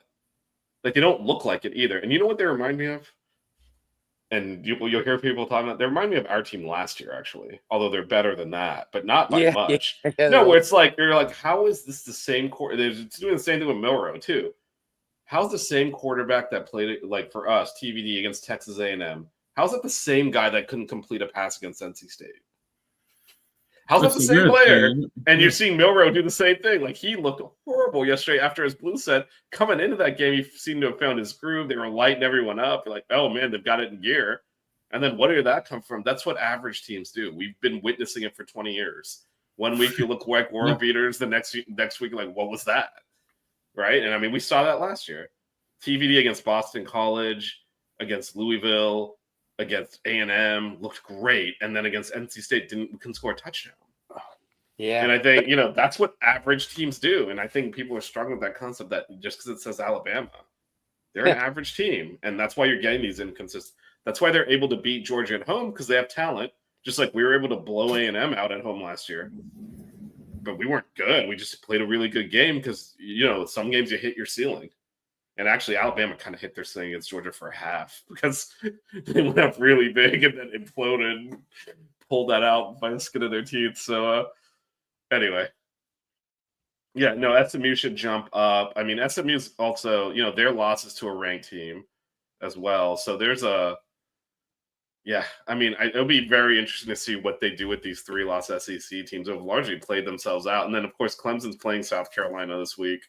Like they don't look like it either. And you know what they remind me of? and you'll hear people talking about. They remind me of our team last year, actually. Although they're better than that, but not by much. Yeah. No, where it's like you're like, how is this the same quarter? It's doing the same thing with Milroe too. How's the same quarterback that played it like for us, TVD against Texas A&M? How's it the same guy that couldn't complete a pass against NC State? How's that the same player? And you're seeing Milroe do the same thing. Like, he looked horrible yesterday after his blue set. Coming into that game, he seemed to have found his groove. They were lighting everyone up. You're like, oh, man, they've got it in gear. And then where did that come from? That's what average teams do. We've been witnessing it for 20 years. One week you look like world beaters. The next week, like, what was that? Right? And, I mean, we saw that last year. TVD against Boston College, against Louisville, against A&M looked great, and then against NC State couldn't score a touchdown. Yeah, and I think that's what average teams do, and I think people are struggling with that concept that just because it says Alabama, they're an average team, and that's why you're getting these inconsistent. That's why they're able to beat Georgia at home because they have talent, just like we were able to blow A&M out at home last year. But we weren't good. We just played a really good game because some games you hit your ceiling. And actually, Alabama kind of hit their ceiling against Georgia for a half because they went up really big and then imploded, pulled that out by the skin of their teeth. So, anyway. Yeah, no, SMU should jump up. I mean, SMU's also, their losses to a ranked team as well. So there's it'll be very interesting to see what they do with these 3-loss SEC teams who have largely played themselves out. And then, of course, Clemson's playing South Carolina this week.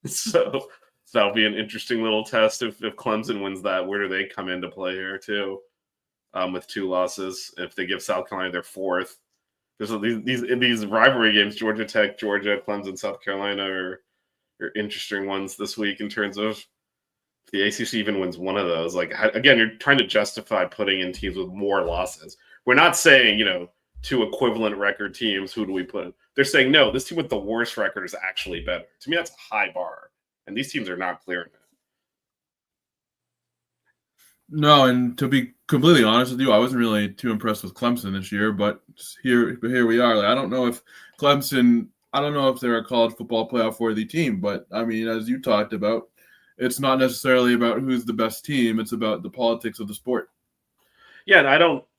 So that'll be an interesting little test if Clemson wins that. Where do they come into play here too? With 2 losses, if they give South Carolina their 4th, there's these rivalry games: Georgia Tech, Georgia, Clemson, South Carolina are interesting ones this week in terms of if the ACC even wins one of those. Like, again, you're trying to justify putting in teams with more losses. We're not saying 2 equivalent record teams. Who do we put in? They're saying no, this team with the worst record is actually better. To me, that's a high bar. And these teams are not clearing it. No, and to be completely honest with you, I wasn't really too impressed with Clemson this year, but here we are. Like, I don't know if they're a college football playoff worthy team, but I mean, as you talked about, it's not necessarily about who's the best team. It's about the politics of the sport. Yeah,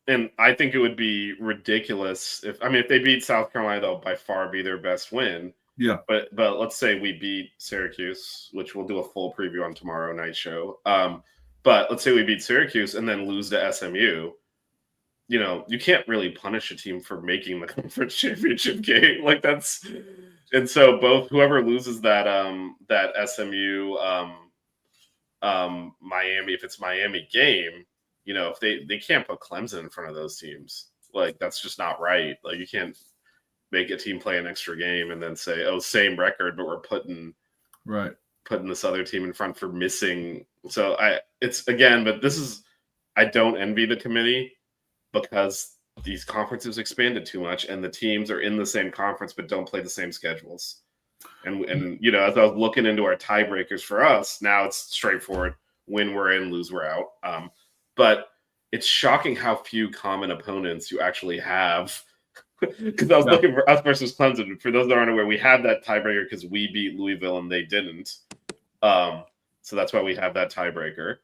and I think it would be ridiculous if they beat South Carolina, they'll by far be their best win. Yeah, but let's say we beat Syracuse, which we'll do a full preview on tomorrow night show. But let's say we beat Syracuse and then lose to SMU. You can't really punish a team for making the conference championship game. Like, that's, and so both whoever loses that SMU Miami, if it's Miami game, if they can't put Clemson in front of those teams, like, that's just not right. Like, you can't make a team play an extra game and then say, oh, same record, but we're putting this other team in front for missing. So I don't envy the committee because these conferences expanded too much and the teams are in the same conference but don't play the same schedules. And as I was looking into our tiebreakers for us, now it's straightforward: win we're in, lose we're out. But it's shocking how few common opponents you actually have. Because I was looking for us versus Clemson. For those that aren't aware, we had that tiebreaker because we beat Louisville and they didn't. So that's why we have that tiebreaker.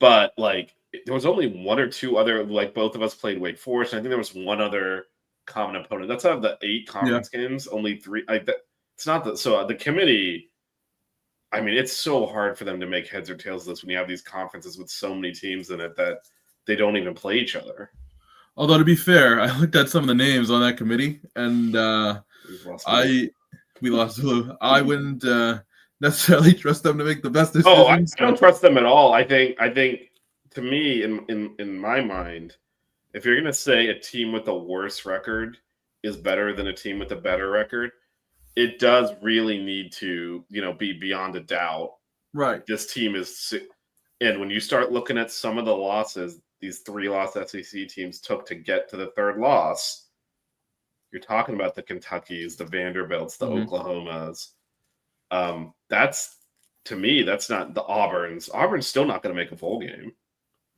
But there was only 1 or 2 other, both of us played Wake Forest. And I think there was 1 other common opponent. That's out of the 8 conference games, only 3. It's not that. So the committee, it's so hard for them to make heads or tails of this when you have these conferences with so many teams in it that they don't even play each other. Although, to be fair, I looked at some of the names on that committee, and we lost Blue. I wouldn't necessarily trust them to make the best decisions. Oh, I don't trust them at all. I think to me, in my mind, if you're going to say a team with a worse record is better than a team with a better record, it does really need to, be beyond a doubt. Right. This team is, and when you start looking at some of the losses these 3-loss SEC teams took to get to the 3rd loss, you're talking about the Kentuckys, the Vanderbilts, the Oklahomas. That's, to me, that's not the Auburns. Auburn's still not going to make a bowl game.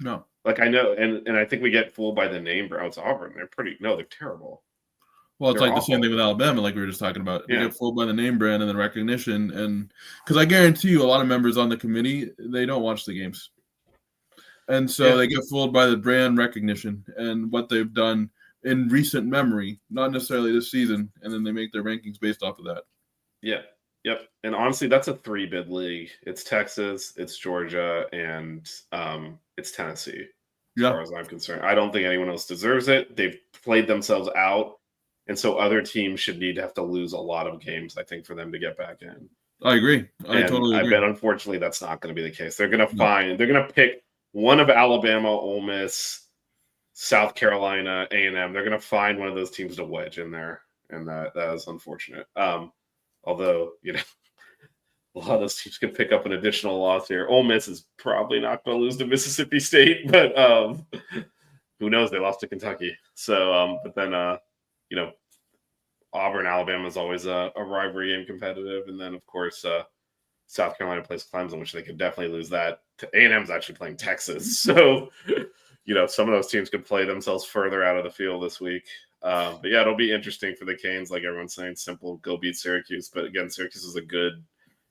No. I know, and I think we get fooled by the name Browns Auburn. They're terrible. Well, it's the same thing with Alabama, like we were just talking about. Yeah. They get fooled by the name brand and the recognition. And because I guarantee you a lot of members on the committee, they don't watch the games. And so they get fooled by the brand recognition and what they've done in recent memory, not necessarily this season, and then they make their rankings based off of that. Yeah. Yep. And honestly, that's a 3-bid league. It's Texas, it's Georgia, and it's Tennessee, as far as I'm concerned. I don't think anyone else deserves it. They've played themselves out, and so other teams should need to have to lose a lot of games, I think, for them to get back in. I agree. I totally agree. I bet, unfortunately, that's not going to be the case. They're going to they're going to pick one of Alabama, Ole Miss, South Carolina, A&M. They're going to find one of those teams to wedge in there, and that is unfortunate. Although, a lot of those teams can pick up an additional loss here. Ole Miss is probably not going to lose to Mississippi State, but who knows? They lost to Kentucky. So, but then, Auburn, Alabama is always a rivalry game competitive. And then, of course, South Carolina plays Clemson, which they could definitely lose that. A&M is actually playing Texas. So, some of those teams could play themselves further out of the field this week. But yeah, it'll be interesting for the Canes. Like everyone's saying, simple, go beat Syracuse. But again, Syracuse is a good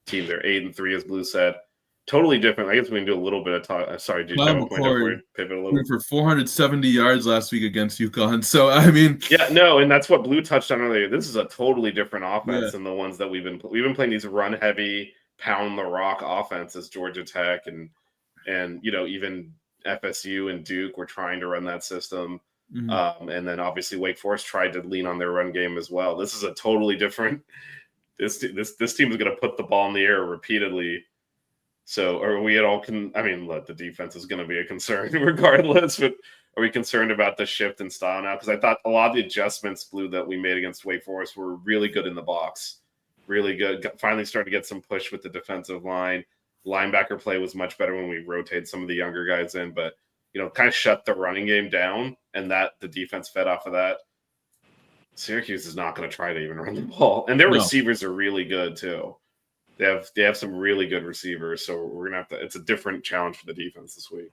team. They're 8-3, as Blue said. Totally different. I guess we can do a little bit of talk. Sorry, dude. Pivot a little. For 470 yards last week against UConn. So, I mean. Yeah, no, and that's what Blue touched on earlier. This is a totally different offense than the ones that we've been playing, these run-heavy, pound-the-rock offenses, Georgia Tech and even FSU and Duke were trying to run that system. Mm-hmm. And then obviously Wake Forest tried to lean on their run game as well. This is a totally different. This team is going to put the ball in the air repeatedly. So are we at all? Look, the defense is going to be a concern regardless. But are we concerned about the shift in style now? Because I thought a lot of the adjustments, Blue, that we made against Wake Forest were really good in the box. Really good. Finally started to get some push with the defensive line. Linebacker play was much better when we rotated some of the younger guys in, but kind of shut the running game down, and that the defense fed off of that. Syracuse is not going to try to even run the ball, and their receivers are really good too. They have some really good receivers, so we're gonna have to. It's a different challenge for the defense this week.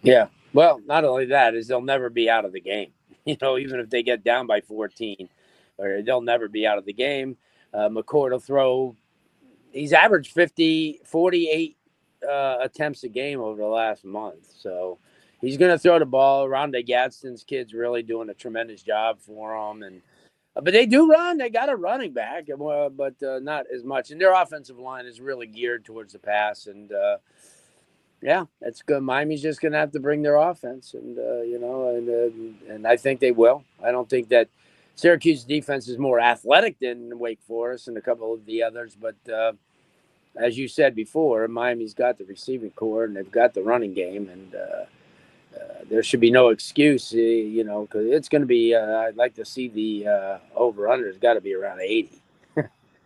Yeah, well, not only that is they'll never be out of the game. Even if they get down by 14, or they'll never be out of the game. McCord will throw. He's averaged 48 attempts a game over the last month, so he's going to throw the ball. Rondé Gadsden's kid's really doing a tremendous job for him, but they do run. They got a running back, but not as much. And their offensive line is really geared towards the pass, and that's good. Miami's just going to have to bring their offense, and I think they will. I don't think that Syracuse defense is more athletic than Wake Forest and a couple of the others, but as you said before, Miami's got the receiving core and they've got the running game, and there should be no excuse, because it's going to be. I'd like to see the over/under. It's got to be around 80.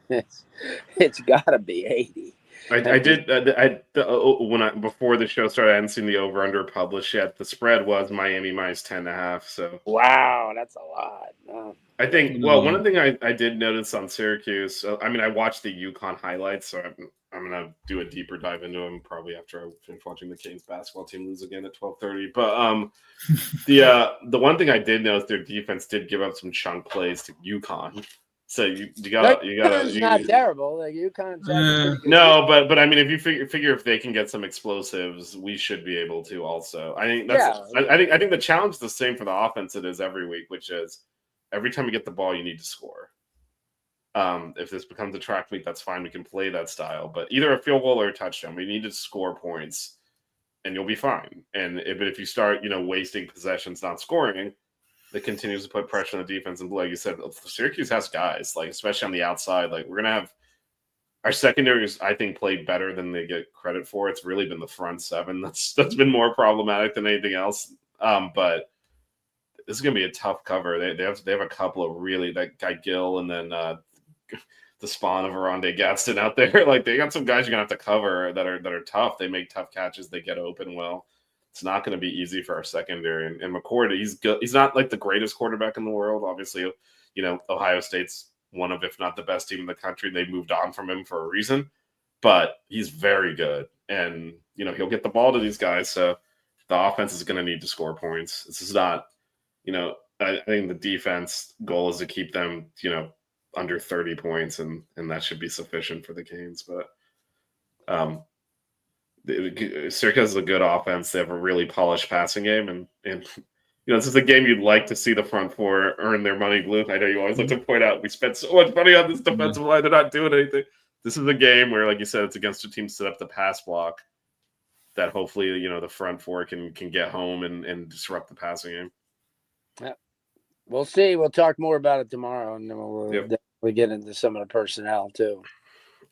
It's got to be 80. Before the show started, I hadn't seen the over/under published yet. The spread was Miami minus 10.5. So wow, that's a lot. I think. Well, one thing I did notice on Syracuse. I watched the UConn highlights, so I'm gonna do a deeper dive into them probably after I finish watching the Canes basketball team lose again at 12:30. But the one thing I did notice, their defense did give up some chunk plays to UConn. So you gotta. It's not terrible. Like UConn's no, but if you figure if they can get some explosives, we should be able to also. I think that's. Yeah. I think the challenge is the same for the offense it is every week, which is every time you get the ball, you need to score. If this becomes a track meet, that's fine. We can play that style, but either a field goal or a touchdown, we need to score points, and you'll be fine. And if you start, wasting possessions, not scoring, that continues to put pressure on the defense. And like you said, Syracuse has guys, like especially on the outside. Like we're gonna have our secondaries, I think, played better than they get credit for. It's really been the front seven that's been more problematic than anything else. But this is gonna be a tough cover. They have a couple of really, that guy Gill, and then the spawn of Rondé Gadsden out there. Like they got some guys you're gonna have to cover that are tough. They make tough catches. They get open well. It's not going to be easy for our secondary. And McCord, he's good. He's not like the greatest quarterback in the world. Obviously, Ohio State's one of, if not the best team in the country. They moved on from him for a reason, but he's very good. And, he'll get the ball to these guys. So the offense is going to need to score points. This is not, I think the defense goal is to keep them, under 30 points, and that should be sufficient for the Canes. But Syracuse is a good offense. They have a really polished passing game, and this is a game you'd like to see the front four earn their money. Blue, I know you always like to point out we spent so much money on this defensive line; they're not doing anything. This is a game where, like you said, it's against a team set up the pass block that hopefully the front four can get home and disrupt the passing game. Yeah, we'll see. We'll talk more about it tomorrow, and then we'll definitely get into some of the personnel too.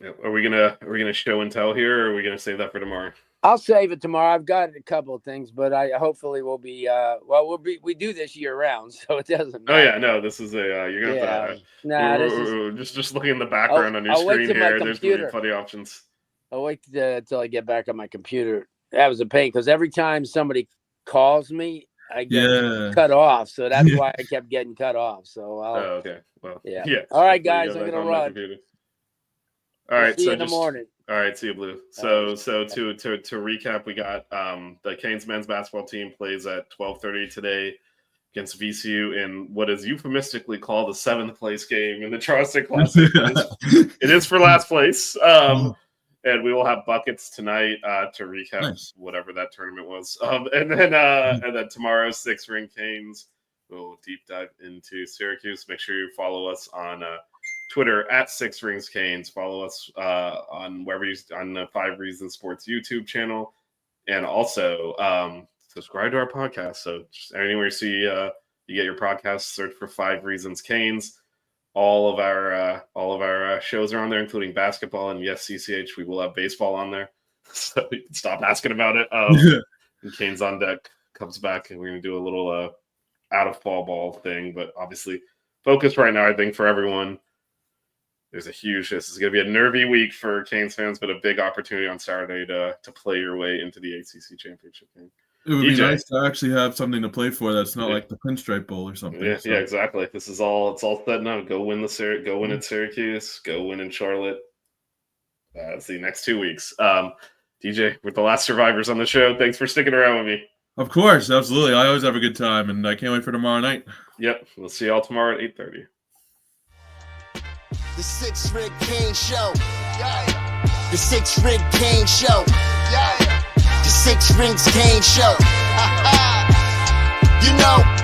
Yep. Are we gonna show and tell here, or are we gonna save that for tomorrow? I'll save it tomorrow. I've got a couple of things, but I hopefully we'll be we do this year round, so it doesn't matter. Oh yeah, no, this is you're gonna have to just looking in the background on your screen here. There's gonna be funny options. I'll wait till I get back on my computer. That was a pain because every time somebody calls me, I get cut off. So that's why I kept getting cut off. So okay. Well, yeah. All right, guys, I'm gonna run. All right, see you in the morning. All right, see you, Blue. So to recap, we got the Canes men's basketball team plays at 12:30 today against VCU in what is euphemistically called the 7th place game in the Charleston Classic. It is for last place. And we will have buckets tonight to recap whatever that tournament was. And then tomorrow, 6 Ring Canes will deep dive into Syracuse. Make sure you follow us on Twitter at 6 Rings Canes. Follow us on the 5 Reasons Sports YouTube channel, and also subscribe to our podcast. So just anywhere you see you get your podcast, search for 5 Reasons Canes. All of our shows are on there, including basketball, and yes, CCH, we will have baseball on there. So you can stop asking about it. And Canes on Deck comes back, and we're gonna do a little out of fall ball thing, but obviously focus right now, I think, for everyone. This is going to be a nervy week for Canes fans, but a big opportunity on Saturday to play your way into the ACC championship game. It would be nice to actually have something to play for that's not like the Pinstripe Bowl or something. Yeah, yeah, exactly. It's all set now. Go win in Syracuse. Go win in Charlotte. See you next 2 weeks. DJ, with the last survivors on the show, thanks for sticking around with me. Of course, absolutely. I always have a good time, and I can't wait for tomorrow night. Yep, we'll see y'all tomorrow at 8:30. The 6 Ring Kane Show. Yeah. The 6 Ring Kane Show. Yeah. The 6 Rings Kane Show. You know.